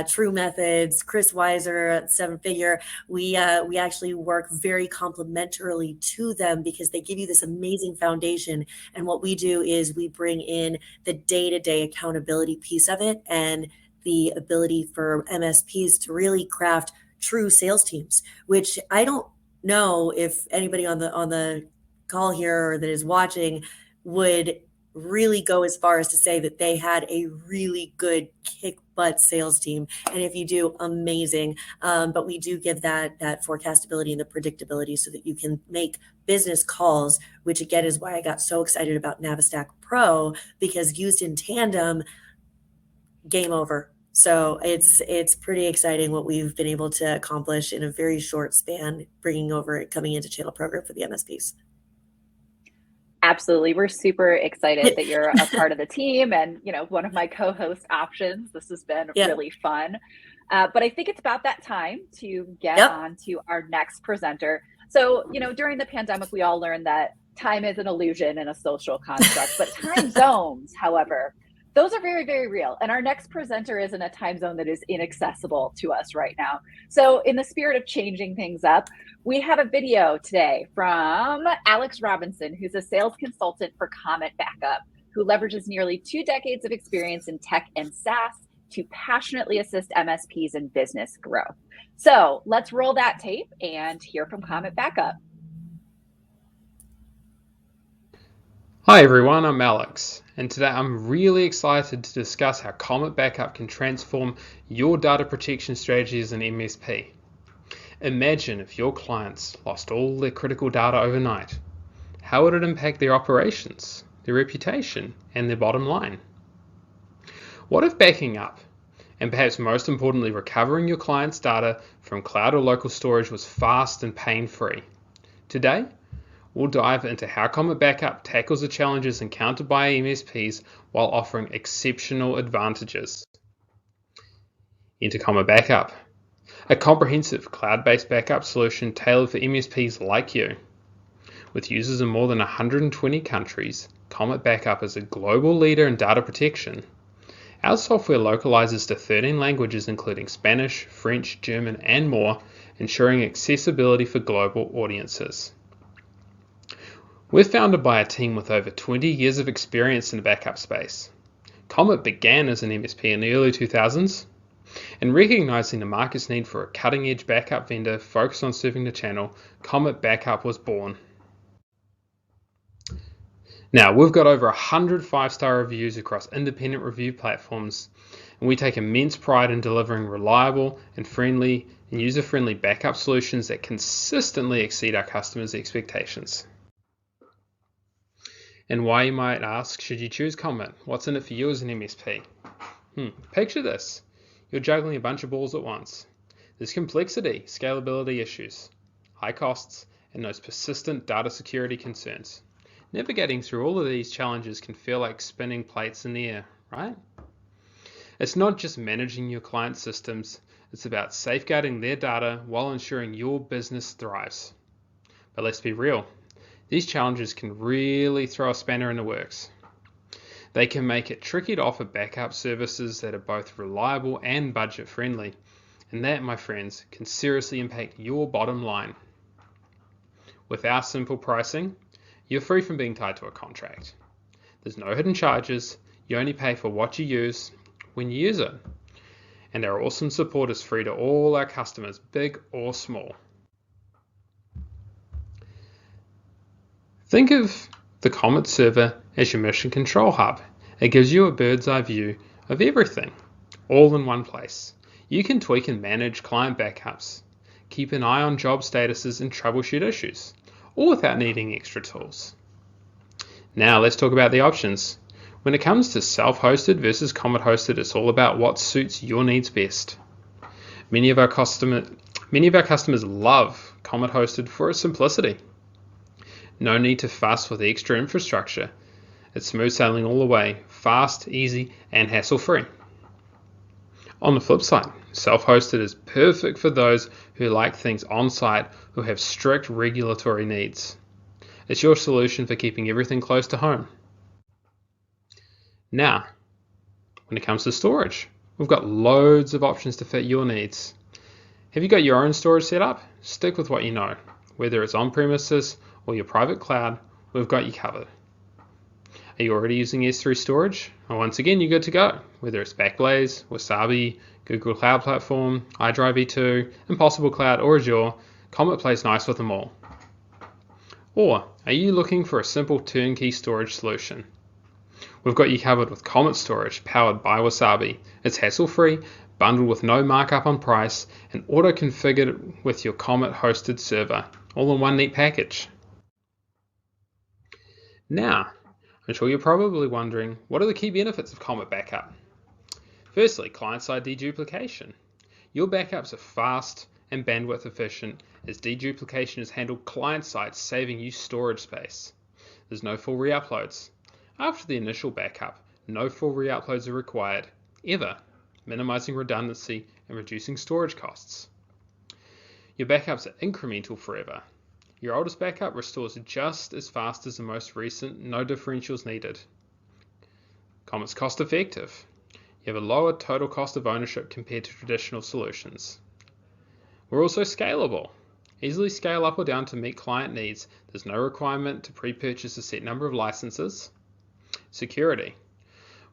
S2: True Methods, Chris Weiser, 7-Figure, we actually work very complementarily to them because they give you this amazing foundation. And what we do is we bring in the day-to-day accountability piece of it and the ability for MSPs to really craft true sales teams, which I don't know if anybody on the call here or that is watching would really go as far as to say that they had a really good kick butt sales team. And if you do, amazing. But we do give that forecastability and the predictability so that you can make business calls, which again is why I got so excited about Navistack Pro, because used in tandem, game over. So it's pretty exciting what we've been able to accomplish in a very short span, coming into channel program for the MSPs.
S1: Absolutely. We're super excited that you're a part of the team and, one of my co-host options. This has been really fun. But I think it's about that time to get on to our next presenter. So, during the pandemic, we all learned that time is an illusion and a social construct, but time zones, however, those are very, very real. And our next presenter is in a time zone that is inaccessible to us right now. So in the spirit of changing things up, we have a video today from Alex Robinson, who's a sales consultant for Comet Backup, who leverages nearly 2 decades of experience in tech and SaaS to passionately assist MSPs in business growth. So let's roll that tape and hear from Comet Backup.
S7: Hi everyone, I'm Alex, and today I'm really excited to discuss how Comet Backup can transform your data protection strategy as an MSP. Imagine if your clients lost all their critical data overnight. How would it impact their operations, their reputation, and their bottom line? What if backing up, and perhaps most importantly recovering your clients' data from cloud or local storage was fast and pain-free? Today, we'll dive into how Comet Backup tackles the challenges encountered by MSPs while offering exceptional advantages. Enter Comet Backup, a comprehensive cloud-based backup solution tailored for MSPs like you. With users in more than 120 countries, Comet Backup is a global leader in data protection. Our software localizes to 13 languages including Spanish, French, German, and more, ensuring accessibility for global audiences. We're founded by a team with over 20 years of experience in the backup space. Comet began as an MSP in the early 2000s, and recognizing the market's need for a cutting-edge backup vendor focused on serving the channel, Comet Backup was born. Now, we've got over 100 5-star reviews across independent review platforms, and we take immense pride in delivering reliable and friendly and user-friendly backup solutions that consistently exceed our customers' expectations. And why, you might ask, should you choose Comet? What's in it for you as an MSP? Picture this. You're juggling a bunch of balls at once. There's complexity, scalability issues, high costs, and those persistent data security concerns. Navigating through all of these challenges can feel like spinning plates in the air, right? It's not just managing your client systems, it's about safeguarding their data while ensuring your business thrives. But let's be real. These challenges can really throw a spanner in the works. They can make it tricky to offer backup services that are both reliable and budget friendly, and that, my friends, can seriously impact your bottom line. With our simple pricing, you're free from being tied to a contract. There's no hidden charges, you only pay for what you use when you use it. And our awesome support is free to all our customers, big or small. Think of the Comet server as your mission control hub. It gives you a bird's eye view of everything, all in one place. You can tweak and manage client backups, keep an eye on job statuses and troubleshoot issues, all without needing extra tools. Now let's talk about the options. When it comes to self-hosted versus Comet hosted, it's all about what suits your needs best. Many of our customers love Comet hosted for its simplicity. No need to fuss with the extra infrastructure. It's smooth sailing all the way, fast, easy, and hassle-free. On the flip side, self-hosted is perfect for those who like things on-site, who have strict regulatory needs. It's your solution for keeping everything close to home. Now, when it comes to storage, we've got loads of options to fit your needs. Have you got your own storage set up? Stick with what you know. Whether it's on-premises or your private cloud, we've got you covered. Are you already using S3 storage? Well, once again, you're good to go. Whether it's Backblaze, Wasabi, Google Cloud Platform, iDrive E2, Impossible Cloud, or Azure, Comet plays nice with them all. Or are you looking for a simple turnkey storage solution? We've got you covered with Comet Storage, powered by Wasabi. It's hassle-free, bundled with no markup on price, and auto-configured with your Comet hosted server, all in one neat package. Now, I'm sure you're probably wondering, what are the key benefits of Comet Backup? Firstly, client-side deduplication. Your backups are fast and bandwidth efficient as deduplication is handled client-side, saving you storage space. There's no full re-uploads. After the initial backup, no full re-uploads are required, ever, minimizing redundancy and reducing storage costs. Your backups are incremental forever. Your oldest backup restores just as fast as the most recent, no differentials needed. Comet's cost effective. You have a lower total cost of ownership compared to traditional solutions. We're also scalable. Easily scale up or down to meet client needs. There's no requirement to pre-purchase a set number of licenses. Security.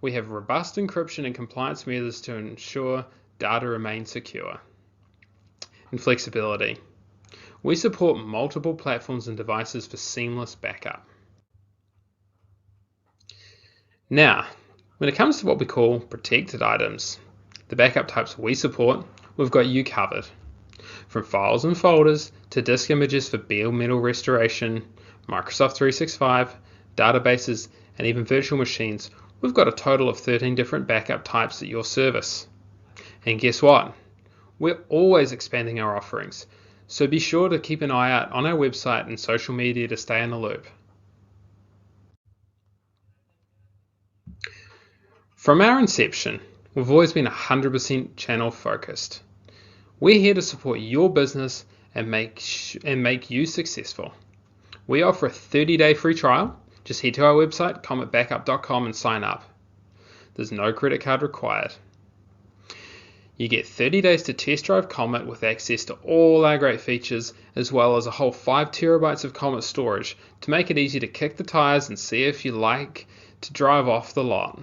S7: We have robust encryption and compliance measures to ensure data remains secure. And flexibility. We support multiple platforms and devices for seamless backup. Now, when it comes to what we call protected items, the backup types we support, we've got you covered. From files and folders to disk images for bare metal restoration, Microsoft 365, databases, and even virtual machines, we've got a total of 13 different backup types at your service. And guess what? We're always expanding our offerings, so be sure to keep an eye out on our website and social media to stay in the loop. From our inception, we've always been 100% channel focused. We're here to support your business and make you successful. We offer a 30-day free trial. Just head to our website, cometbackup.com, and sign up. There's no credit card required. You get 30 days to test drive Comet with access to all our great features, as well as a whole 5 terabytes of Comet storage to make it easy to kick the tires and see if you like to drive off the lot.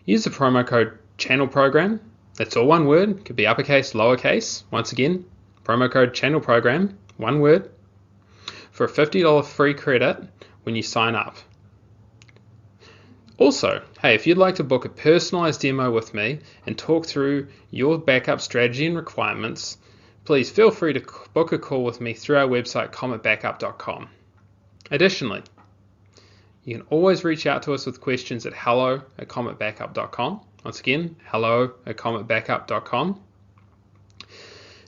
S7: Use the promo code Channel Program. That's all one word, could be uppercase, lowercase. Once again, promo code Channel Program, one word, for a $50 free credit when you sign up. Also, hey, if you'd like to book a personalized demo with me and talk through your backup strategy and requirements, please feel free to book a call with me through our website, cometbackup.com. Additionally, you can always reach out to us with questions at hello@cometbackup.com. Once again, hello@cometbackup.com.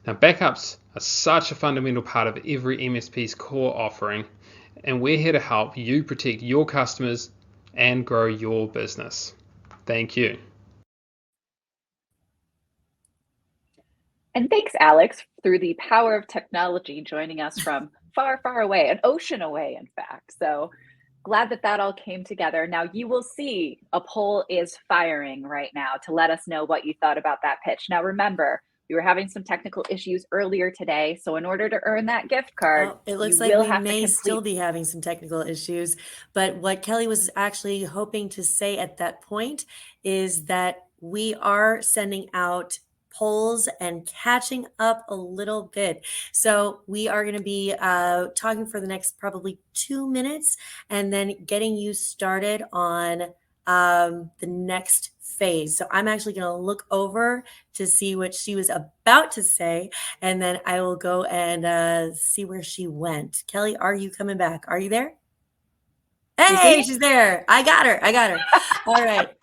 S7: Now, backups are such a fundamental part of every MSP's core offering, and we're here to help you protect your customers and grow your business. Thank you.
S1: And thanks, Alex, through the power of technology, joining us from far, far away, an ocean away, in fact. So glad that that all came together. Now you will see a poll is firing right now to let us know what you thought about that pitch. Now remember, we were having some technical issues earlier today. So in order to earn that gift card,
S2: it looks like we may still be having some technical issues. But what Kelly was actually hoping to say at that point is that we are sending out polls and catching up a little bit. So we are going to be talking for the next probably 2 minutes and then getting you started on the next phase. So I'm actually going to look over to see what she was about to say, and then I will go and see where she went. Kelly, are you coming back? Are you there? Hey, she's there. I got her. All right.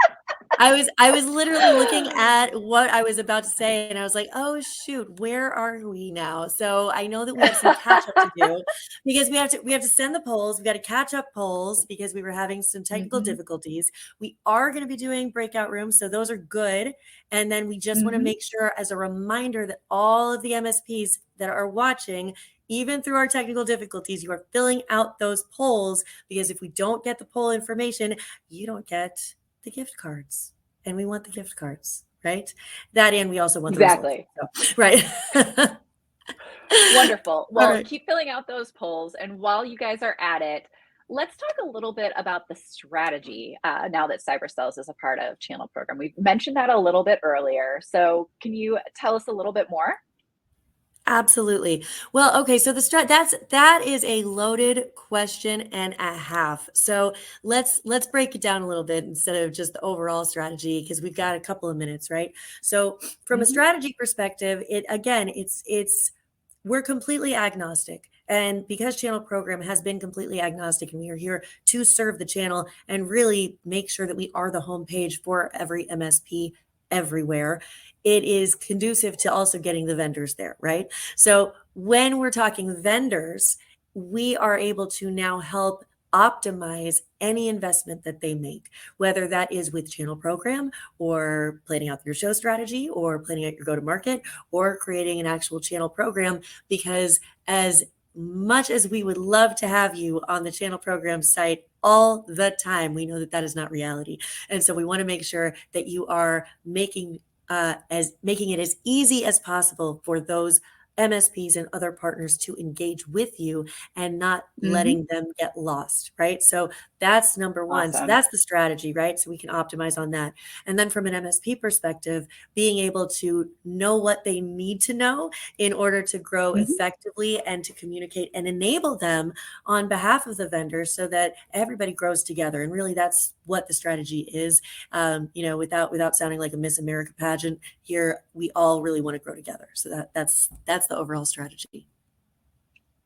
S2: I was literally looking at what I was about to say, and I was like, oh shoot, where are we now? So I know that we have some catch up to do because we have to send the polls. We got to catch up polls because we were having some technical difficulties. We are going to be doing breakout rooms, so those are good. And then we just want to make sure, as a reminder, that all of the MSPs that are watching, even through our technical difficulties, you are filling out those polls, because if we don't get the poll information, you don't get the gift cards, and we want the gift cards, right? That, and we also want the results, so, right?
S1: Wonderful. Well, keep filling out those polls, and while you guys are at it, let's talk a little bit about the strategy now that CyberSells is a part of Channel Program. We've mentioned that a little bit earlier, so can you tell us a little bit more?
S2: Absolutely. Well, okay. So that is a loaded question and a half. So let's break it down a little bit instead of just the overall strategy, because we've got a couple of minutes, right? So from a strategy perspective, we're completely agnostic. And because channel program has been completely agnostic and we are here to serve the channel and really make sure that we are the homepage for every MSP everywhere, it is conducive to also getting the vendors there, right? So when we're talking vendors, we are able to now help optimize any investment that they make, whether that is with channel program or planning out your show strategy or planning out your go-to-market or creating an actual channel program. Because as much as we would love to have you on the channel program site all the time, we know that that is not reality. And so we want to make sure that you are making it as easy as possible for those MSPs and other partners to engage with you and not letting them get lost, right? So that's number one.
S1: Awesome.
S2: So that's the strategy, right? So we can optimize on that. And then from an MSP perspective, being able to know what they need to know in order to grow effectively and to communicate and enable them on behalf of the vendors so that everybody grows together. And really that's what the strategy is. Without sounding like a Miss America pageant here, we all really want to grow together. So that's the overall strategy.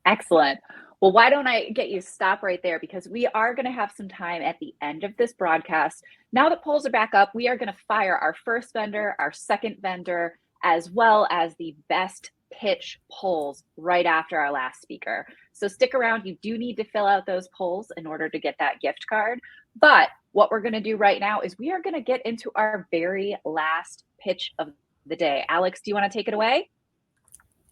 S1: Excellent. Well, why don't I get you to stop right there, because we are going to have some time at the end of this broadcast. Now that polls are back up, we are going to fire our first vendor, our second vendor, as well as the best pitch polls right after our last speaker. So stick around. You do need to fill out those polls in order to get that gift card. But what we're going to do right now is we are going to get into our very last pitch of the day. Alex, do you want to take it away?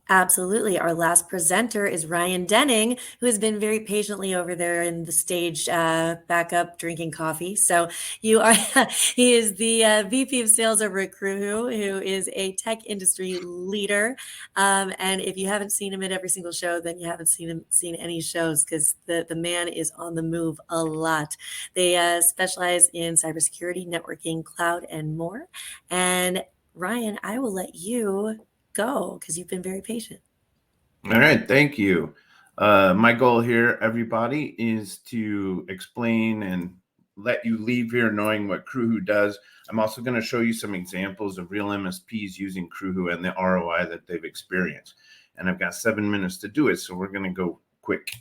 S2: Absolutely. Our last presenter is Ryan Denning, who has been very patiently over there in the stage back up drinking coffee. So he is the VP of sales over at Crewhu, who is a tech industry leader. And if you haven't seen him at every single show, then you haven't seen any shows, because the man is on the move a lot. They specialize in cybersecurity, networking, cloud, and more. And Ryan, I will let you go because you've been very patient.
S8: All right, thank you. My goal here, everybody, is to explain and let you leave here knowing what Crewhu does. I'm also going to show you some examples of real MSPs using Crewhu and the ROI that they've experienced. And I've got 7 minutes to do it, so we're going to go quick.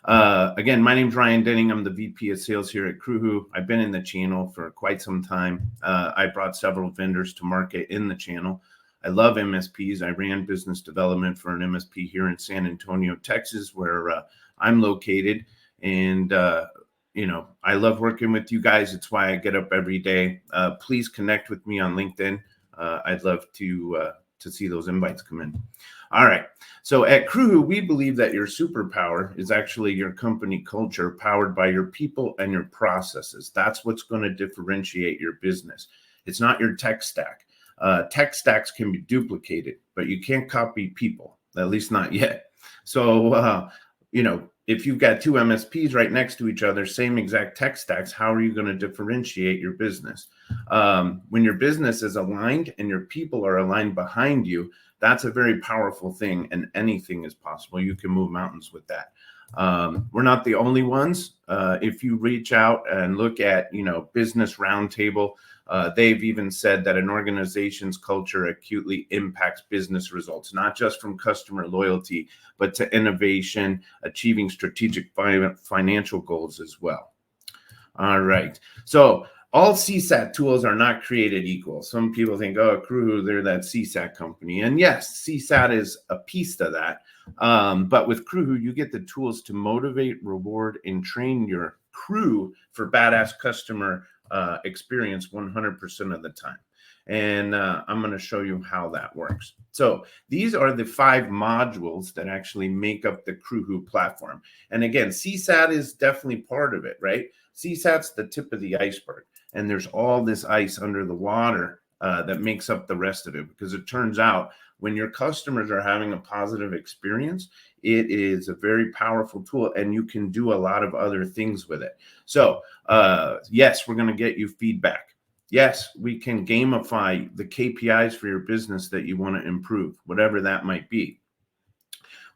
S8: Again, my name's Ryan Denning. I'm the VP of sales here at Crewhu. I've been in the channel for quite some time. I brought several vendors to market in the channel. I love MSPs. I ran business development for an MSP here in San Antonio, Texas, where I'm located. And, I love working with you guys. It's why I get up every day. Please connect with me on LinkedIn. I'd love to see those invites come in. All right. So at Crewhu, we believe that your superpower is actually your company culture, powered by your people and your processes. That's what's going to differentiate your business. It's not your tech stack. Tech stacks can be duplicated, but you can't copy people, at least not yet. So, if you've got two MSPs right next to each other, same exact tech stacks, how are you going to differentiate your business? When your business is aligned and your people are aligned behind you, that's a very powerful thing, and anything is possible. You can move mountains with that. We're not the only ones. If you reach out and look at, Business Roundtable, they've even said that an organization's culture acutely impacts business results, not just from customer loyalty, but to innovation, achieving strategic financial goals as well. All right. So all CSAT tools are not created equal. Some people think, oh, Crewhu, they're that CSAT company. And yes, CSAT is a piece to that. But with Crewhu, you get the tools to motivate, reward, and train your crew for badass customer experience 100% of the time. And I'm going to show you how that works. So these are the 5 modules that actually make up the Crewhu platform. And again, CSAT is definitely part of it, right? CSAT's the tip of the iceberg. And there's all this ice under the water that makes up the rest of it, because it turns out when your customers are having a positive experience, it is a very powerful tool, and you can do a lot of other things with it. So yes, we're going to get you feedback. Yes, we can gamify the KPIs for your business that you want to improve, whatever that might be.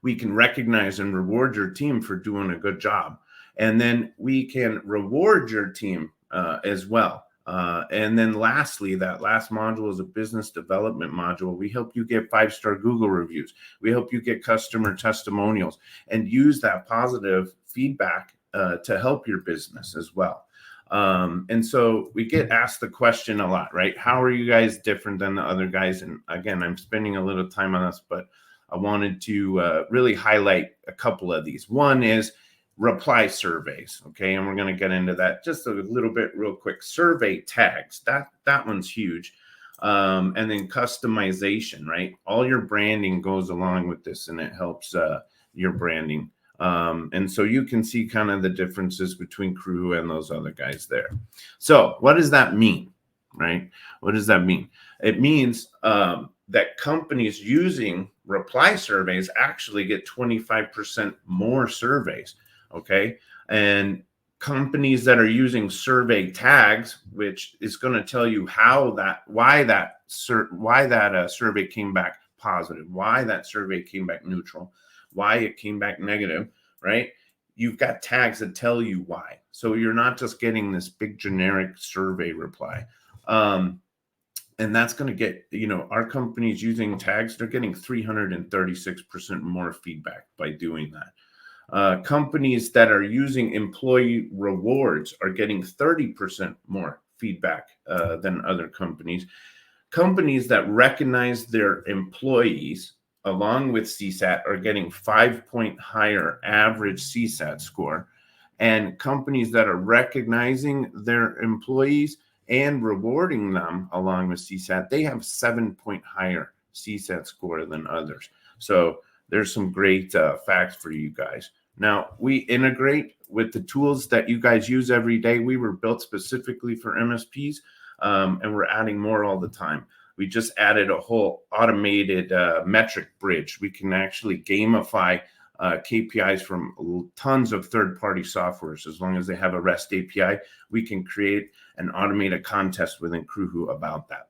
S8: We can recognize and reward your team for doing a good job. And then we can reward your team as well. And then lastly, that last module is a business development module. We help you get 5-star Google reviews. We help you get customer testimonials and use that positive feedback to help your business as well. And so we get asked the question a lot, right? How are you guys different than the other guys? And again, I'm spending a little time on this, but I wanted to really highlight a couple of these. One is reply surveys, okay? And we're going to get into that just a little bit real quick. Survey tags, that one's huge. And then customization, right? All your branding goes along with this, and it helps your branding. And so you can see kind of the differences between Crewhu and those other guys there. So what does that mean, right? What does that mean? It means that companies using reply surveys actually get 25% more surveys. Okay. And companies that are using survey tags, which is going to tell you why that survey came back positive, why that survey came back neutral, why it came back negative, right? You've got tags that tell you why. So you're not just getting this big generic survey reply. And that's going to get, our companies using tags, they're getting 336% more feedback by doing that. Companies that are using employee rewards are getting 30% more feedback than other companies. Companies that recognize their employees along with CSAT are getting 5-point higher average CSAT score. And companies that are recognizing their employees and rewarding them along with CSAT, they have 7-point higher CSAT score than others. So there's some great facts for you guys. Now, we integrate with the tools that you guys use every day. We were built specifically for MSPs, and we're adding more all the time. We just added a whole automated metric bridge. We can actually gamify KPIs from tons of third-party softwares. As long as they have a REST API, we can create an automated contest within Crewhu about that.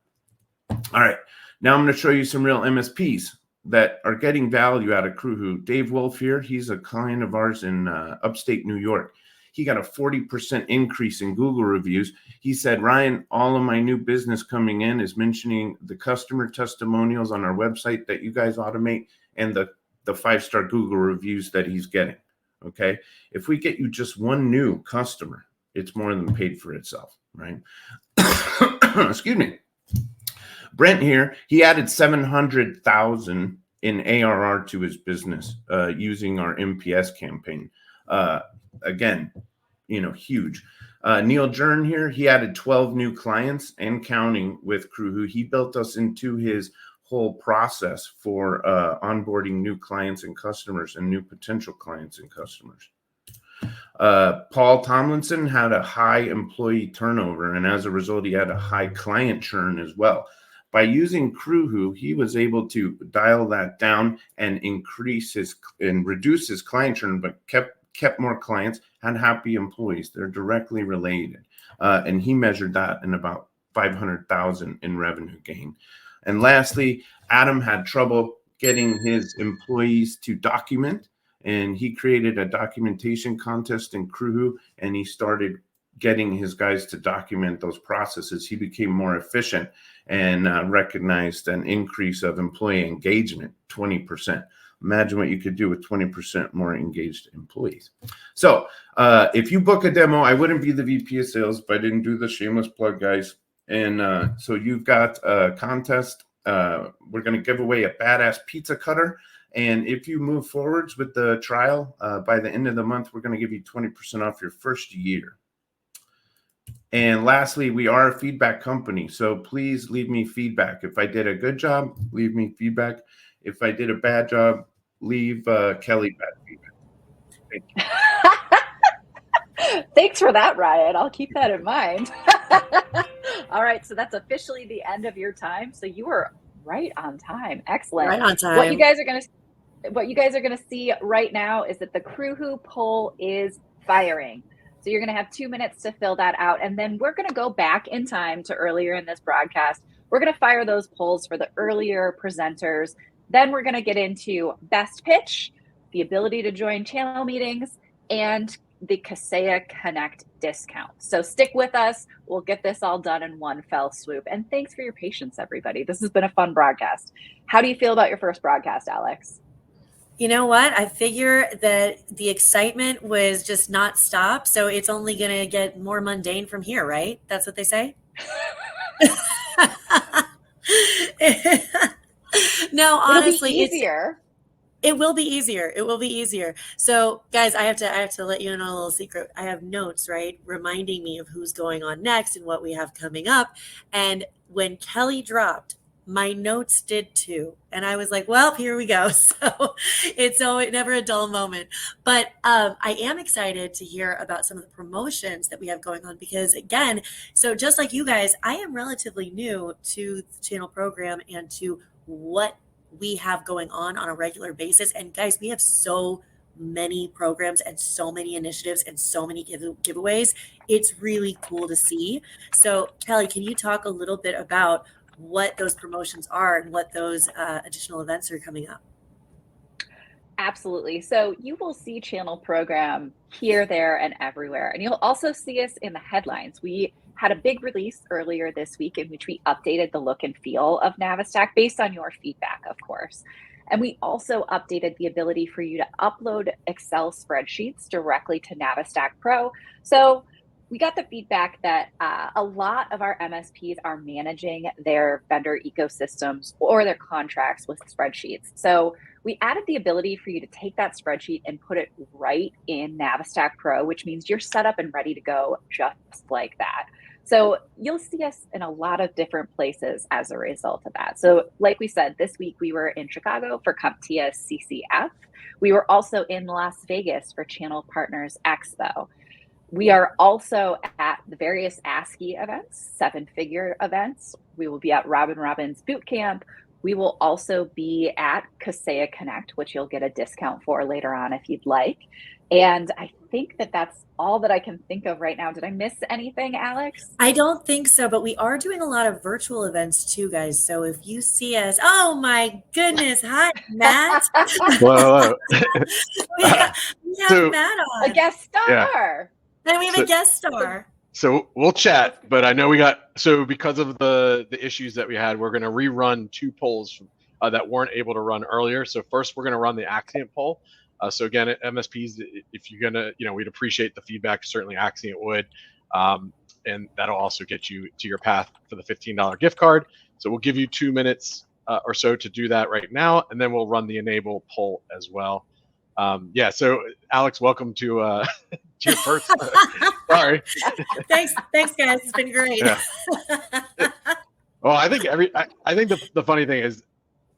S8: All right, now I'm going to show you some real MSPs that are getting value out of Crewhu. Dave Wolf here, he's a client of ours in upstate New York. He got a 40% increase in Google reviews. He said, Ryan, all of my new business coming in is mentioning the customer testimonials on our website that you guys automate and the 5-star Google reviews that he's getting. Okay. If we get you just one new customer, it's more than paid for itself, right? Excuse me. Brent here, he added 700,000 in ARR to his business using our MPS campaign. Again, huge. Neil Jern here, he added 12 new clients and counting with Crewhu. He built us into his whole process for onboarding new clients and customers and new potential clients and customers. Paul Tomlinson had a high employee turnover, and as a result, he had a high client churn as well. By using Crewhu, he was able to dial that down and reduce his client churn, but kept more clients, had happy employees. They're directly related. And he measured that in about 500,000 in revenue gain. And lastly, Adam had trouble getting his employees to document, and he created a documentation contest in Crewhu, and he started getting his guys to document those processes. He became more efficient and recognized an increase of employee engagement, 20%. Imagine what you could do with 20% more engaged employees. So if you book a demo, I wouldn't be the VP of sales if I didn't do the shameless plug, guys. And so you've got a contest. We're going to give away a badass pizza cutter. And if you move forwards with the trial, by the end of the month, we're going to give you 20% off your first year. And lastly, we are a feedback company. So please leave me feedback. If I did a good job, leave me feedback. If I did a bad job, leave Kelly bad feedback. Thank you.
S1: Thanks for that, Ryan. I'll keep that in mind. All right, so that's officially the end of your time. So you were right on time. Excellent.
S2: Right on time.
S1: What you guys are gonna see right now is that the Crewhu poll is firing. So you're gonna have 2 minutes to fill that out, and then we're gonna go back in time to earlier in this broadcast. We're gonna fire those polls for the earlier presenters. Then we're gonna get into best pitch, the ability to join channel meetings, and the Kaseya Connect discount. So stick with us. We'll get this all done in one fell swoop. And thanks for your patience, everybody. This has been a fun broadcast. How do you feel about your first broadcast, Alex?
S2: You know what? I figure that the excitement was just not stop. So it's only going to get more mundane from here, right? That's what they say? No, honestly,
S1: it'll be easier.
S2: It will be easier. It will be easier. So, guys, I have to let you in on a little secret. I have notes, right, reminding me of who's going on next and what we have coming up. And when Kelly dropped, my notes did too. And I was like, well, here we go. So it's never a dull moment. But I am excited to hear about some of the promotions that we have going on because, again, so just like you guys, I am relatively new to the channel program and to what we have going on a regular basis. And guys, we have so many programs and so many initiatives and so many giveaways. It's really cool to see. So Kelly, can you talk a little bit about what those promotions are and what those additional events are coming up?
S1: Absolutely. So you will see channel program here, there, and everywhere. And you'll also see us in the headlines. We had a big release earlier this week in which we updated the look and feel of Navistack based on your feedback, of course. And we also updated the ability for you to upload Excel spreadsheets directly to Navistack Pro. So we got the feedback that a lot of our MSPs are managing their vendor ecosystems or their contracts with spreadsheets. So we added the ability for you to take that spreadsheet and put it right in Navistack Pro, which means you're set up and ready to go just like that. So you'll see us in a lot of different places as a result of that. So like we said, this week we were in Chicago for CompTIA CCF. We were also in Las Vegas for Channel Partners Expo. We are also at the various ASCII events, 7-figure events. We will be at Robin Robbins Boot Camp. We will also be at Kaseya Connect, which you'll get a discount for later on if you'd like. And I think that that's all that I can think of right now. Did I miss anything, Alex?
S2: I don't think so, but we are doing a lot of virtual events too, guys. So if you see us, oh my goodness, hi, Matt.
S9: Hello.
S2: we have Matt on.
S1: A guest star.
S9: Yeah.
S2: And we have a guest star.
S9: So we'll chat, but I know because of the issues that we had, we're going to rerun 2 polls that weren't able to run earlier. So first, we're going to run the Axcient poll. So again, at MSPs, if you're going to, we'd appreciate the feedback. Certainly Axcient would. And that'll also get you to your path for the $15 gift card. So we'll give you 2 minutes or so to do that right now. And then we'll run the enable poll as well. So Alex, welcome to your first. Sorry.
S2: Thanks, guys. It's been great.
S9: Yeah. Well, I think the funny thing is,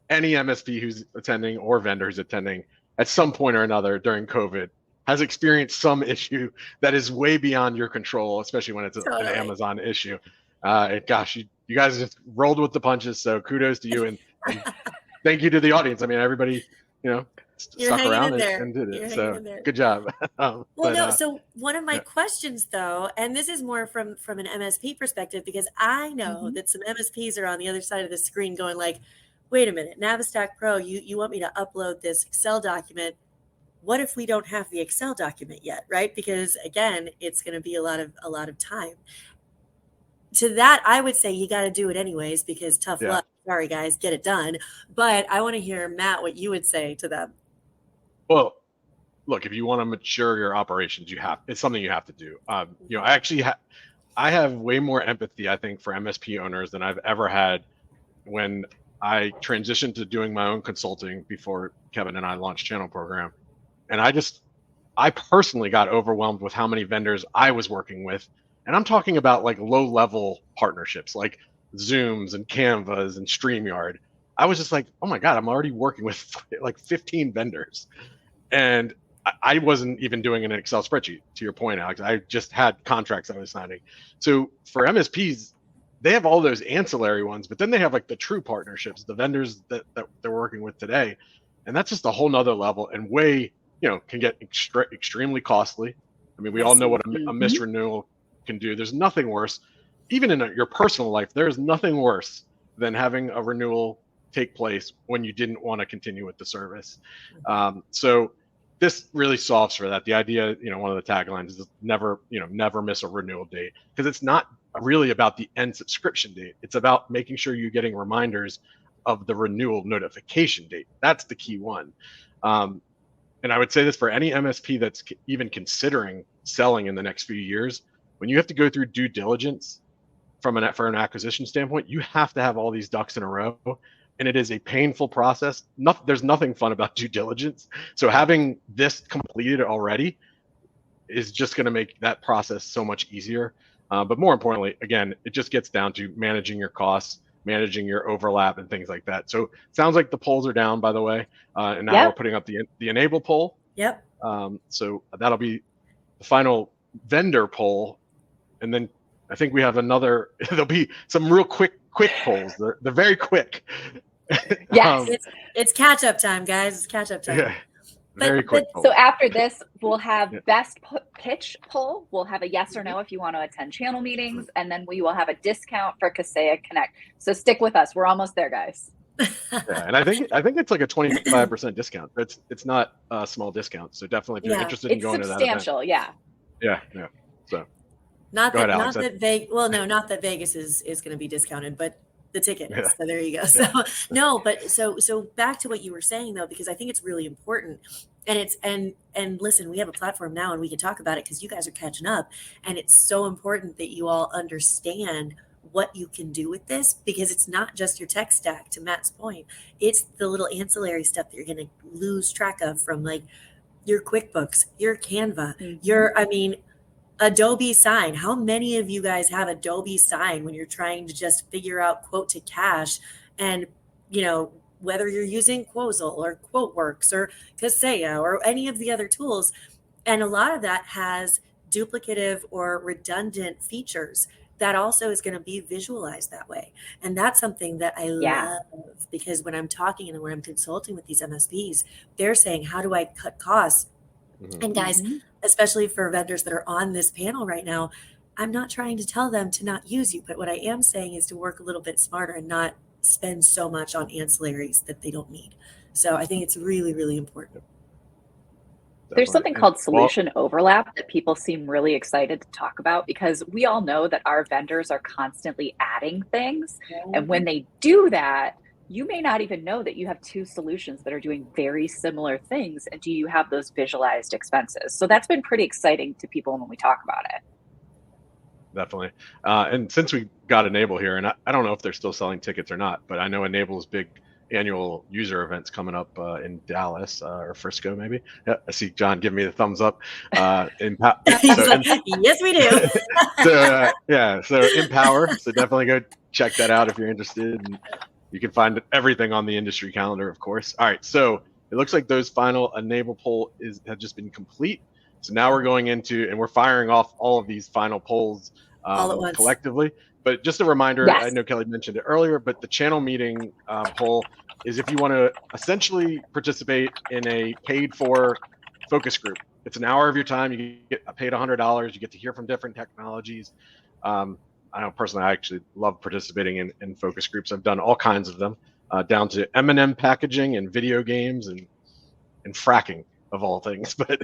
S9: any MSP who's attending or vendor who's attending at some point or another during COVID has experienced some issue that is way beyond your control, especially when it's an Amazon issue. Gosh, you guys just rolled with the punches. So kudos to you and thank you to the audience. I mean, everybody, stuck around and did it. So good job.
S2: So one of my questions though, and this is more from an MSP perspective, because I know that some MSPs are on the other side of the screen going like, wait a minute, Navistack Pro, you want me to upload this Excel document. What if we don't have the Excel document yet, right? Because again, it's going to be a lot of time. To that, I would say you got to do it anyways, because tough luck. Sorry, guys, get it done. But I want to hear, Matt, what you would say to them.
S9: Well, look, if you want to mature your operations, it's something you have to do. I have way more empathy, I think, for MSP owners than I've ever had when I transitioned to doing my own consulting before Kevin and I launched Channel Program. And I personally got overwhelmed with how many vendors I was working with. And I'm talking about like low-level partnerships like Zooms and Canvas and StreamYard. I was just like, oh my God, I'm already working with like 15 vendors. And I wasn't even doing an Excel spreadsheet, to your point, Alex. I just had contracts I was signing. So for MSPs, they have all those ancillary ones, but then they have like the true partnerships, the vendors that they're working with today. And that's just a whole nother level and way, can get extremely costly. I mean, we all know what a misrenewal can do. There's nothing worse, even in your personal life, there's nothing worse than having a renewal take place when you didn't want to continue with the service. So this really solves for that. The idea, one of the taglines is never miss a renewal date, because it's not really about the end subscription date. It's about making sure you're getting reminders of the renewal notification date. That's the key one. And I would say this for any MSP that's even considering selling in the next few years, when you have to go through due diligence for an acquisition standpoint, you have to have all these ducks in a row. And it is a painful process. There's nothing fun about due diligence. So having this completed already is just going to make that process so much easier. But more importantly, again, it just gets down to managing your costs, managing your overlap, and things like that. So it sounds like the polls are down, by the way. And now we're putting up the enable poll.
S2: Yep.
S9: So that'll be the final vendor poll. And then I think we have there'll be some real quick polls. They're very quick.
S1: Yes.
S2: It's catch up time, guys. It's catch up time.
S9: Yeah. Very quick.
S1: So after this, we'll have best pitch poll. We'll have a yes or no if you want to attend channel meetings, and then we will have a discount for Kaseya Connect. So stick with us. We're almost there, guys.
S9: Yeah, and I think it's like a 25% discount. It's not a small discount. So definitely, if you're interested in going to that event.
S1: It's substantial. Yeah.
S9: Yeah. So
S2: not that Vegas is going to be discounted, but the ticket. Yeah. So there you go. So no, but so back to what you were saying though, because I think it's really important. And listen, we have a platform now and we can talk about it because you guys are catching up. And it's so important that you all understand what you can do with this, because it's not just your tech stack, to Matt's point. It's the little ancillary stuff that you're going to lose track of, from like your QuickBooks, your Canva, your Adobe Sign. How many of you guys have Adobe Sign when you're trying to just figure out quote to cash? And, whether you're using Quozal or QuoteWorks or Kaseya or any of the other tools. And a lot of that has duplicative or redundant features that also is going to be visualized that way. And that's something that I love, because when I'm talking and when I'm consulting with these MSPs, they're saying, how do I cut costs? And guys, especially for vendors that are on this panel right now, I'm not trying to tell them to not use you, but what I am saying is to work a little bit smarter and not spend so much on ancillaries that they don't need. So I think it's really, really important.
S1: There's something called solution overlap that people seem really excited to talk about, because we all know that our vendors are constantly adding things. And when they do that, you may not even know that you have two solutions that are doing very similar things. And do you have those visualized expenses? So that's been pretty exciting to people when we talk about it.
S9: Definitely. And since we got Enable here, and I don't know if they're still selling tickets or not, but I know Enable's big annual user events coming up in Dallas or Frisco, maybe. Yeah, I see John giving me the thumbs up.
S2: Yes, we do.
S9: So Empower. So definitely go check that out if you're interested. And you can find everything on the industry calendar, of course. All right, so it looks like those final Enable poll have just been complete. So now we're going into, and we're firing off all of these final polls
S2: all at once,
S9: collectively. But just a reminder, I know Kelly mentioned it earlier, but the channel meeting poll is if you want to essentially participate in a paid for focus group. It's an hour of your time. You get paid $100. You get to hear from different technologies. I know personally, I actually love participating in focus groups. I've done all kinds of them, down to M&M packaging and video games and fracking, of all things. But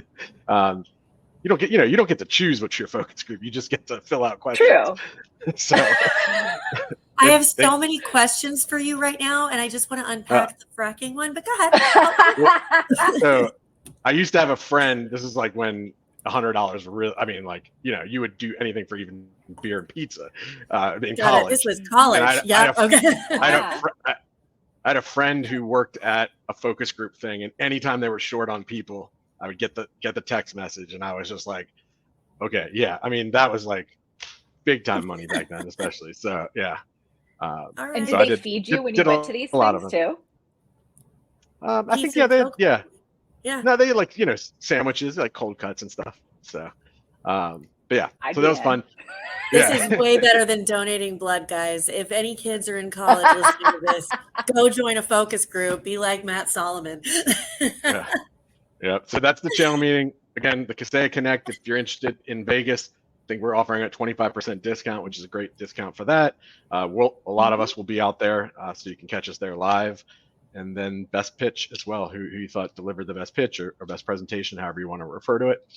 S9: you don't get to choose what's your focus group. You just get to fill out questions.
S1: True.
S9: So
S2: I have so many questions for you right now, and I just want to unpack the fracking one, but go ahead.
S9: So I used to have a friend, this is like when $100 were really, you would do anything for even beer and pizza in college.
S2: This was college.
S9: I had a friend who worked at a focus group thing, and anytime they were short on people, I would get the text message, and I was just like, okay, yeah. That was like big time money back then, especially. So yeah.
S1: And did they feed you when you went to these things too?
S2: I think
S9: No, they had sandwiches, like cold cuts and stuff. So, but yeah, so that was fun.
S2: This is way better than donating blood, guys. If any kids are in college listening to this, go join a focus group. Be like Matt Solomon.
S9: Yeah. So that's the channel meeting. Again, the Kaseya Connect, if you're interested in Vegas, I think we're offering a 25% discount, which is a great discount for that. A lot of us will be out there, so you can catch us there live. and then best pitch as well. Who you thought delivered the best pitch or best presentation, however you want to refer to it.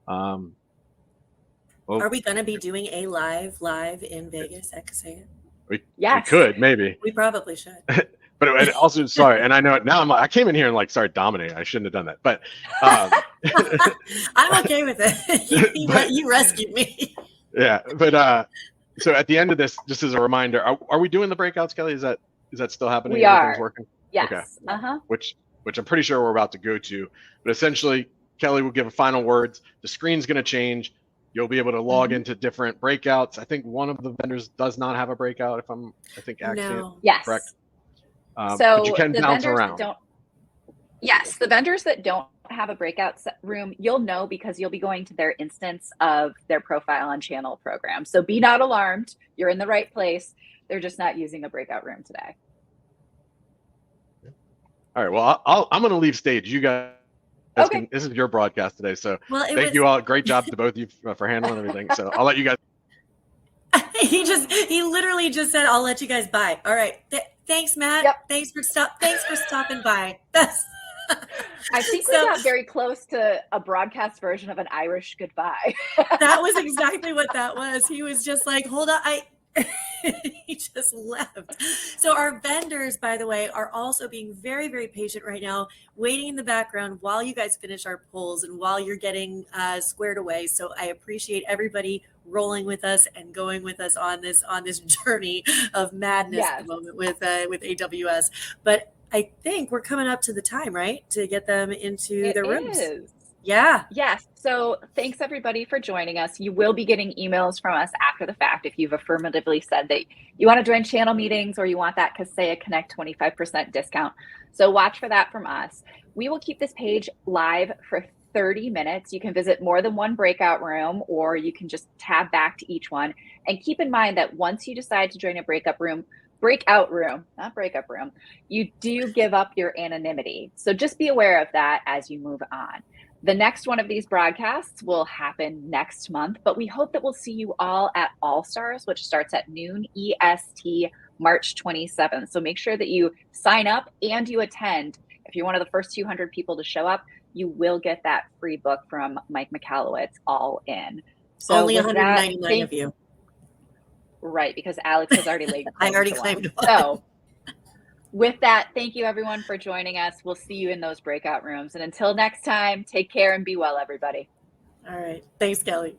S9: Well,
S2: Are we going to be doing a live in Vegas at Kaseya?
S9: we
S1: Yes.
S9: could maybe.
S2: We probably should.
S9: But it also, sorry, and I know now I came in here and like started dominating. I shouldn't have done that, but
S2: I'm okay with it. You rescued me.
S9: Yeah, but so at the end of this, just as a reminder, are we doing the breakouts, Kelly? Is that still happening?
S1: We
S9: Everything's
S1: are.
S9: working?
S1: Yes.
S9: Okay. Which I'm pretty sure we're about to go to. But essentially, Kelly will give a final words. The screen's going to change. You'll be able to log into different breakouts. I think one of the vendors does not have a breakout. I think Axcient.
S2: No.
S1: Yes.
S9: Correct.
S1: So
S9: but you can
S1: the
S9: bounce
S1: vendors
S9: around.
S1: that don't. Yes, the vendors that don't have a breakout room, you'll know because you'll be going to their instance of their profile on channel program. So be not alarmed. You're in the right place. They're just not using a breakout room today.
S9: All right. Well, I'm going to leave stage. You guys.
S1: Okay.
S9: This is your broadcast today, so
S2: Well,
S9: you all. Great job to both of you for handling everything. So I'll let you guys.
S2: He literally just said, "I'll let you guys buy." All right. Thanks, Matt.
S1: Yep.
S2: Thanks for stopping by.
S1: I think we got very close to a broadcast version of an Irish goodbye.
S2: That was exactly what that was. He was just like, "Hold on, he just left." So our vendors, by the way, are also being very, very patient right now, waiting in the background while you guys finish our polls and while you're getting squared away. So I appreciate everybody rolling with us and going with us on this journey of madness at the moment with AWS. But I think we're coming up to the time, right, to get them into their rooms. Yeah.
S1: Yes. So thanks everybody for joining us. You will be getting emails from us after the fact if you've affirmatively said that you want to join channel meetings or you want that Kaseya Connect 25% discount. So watch for that from us. We will keep this page live for 30 minutes. You can visit more than one breakout room, or you can just tab back to each one. And keep in mind that once you decide to join a breakout room, not breakup room, you do give up your anonymity. So just be aware of that as you move on. The next one of these broadcasts will happen next month, but we hope that we'll see you all at All Stars, which starts at noon EST, March 27th. So make sure that you sign up and you attend. If you're one of the first 200 people to show up, you will get that free book from Mike Michalowicz, All In. So
S2: only 199 of you.
S1: Right, because Alex has already laid.
S2: I already claimed one.
S1: So with that, thank you everyone for joining us. We'll see you in those breakout rooms. And until next time, take care and be well, everybody.
S2: All right. Thanks, Kelly.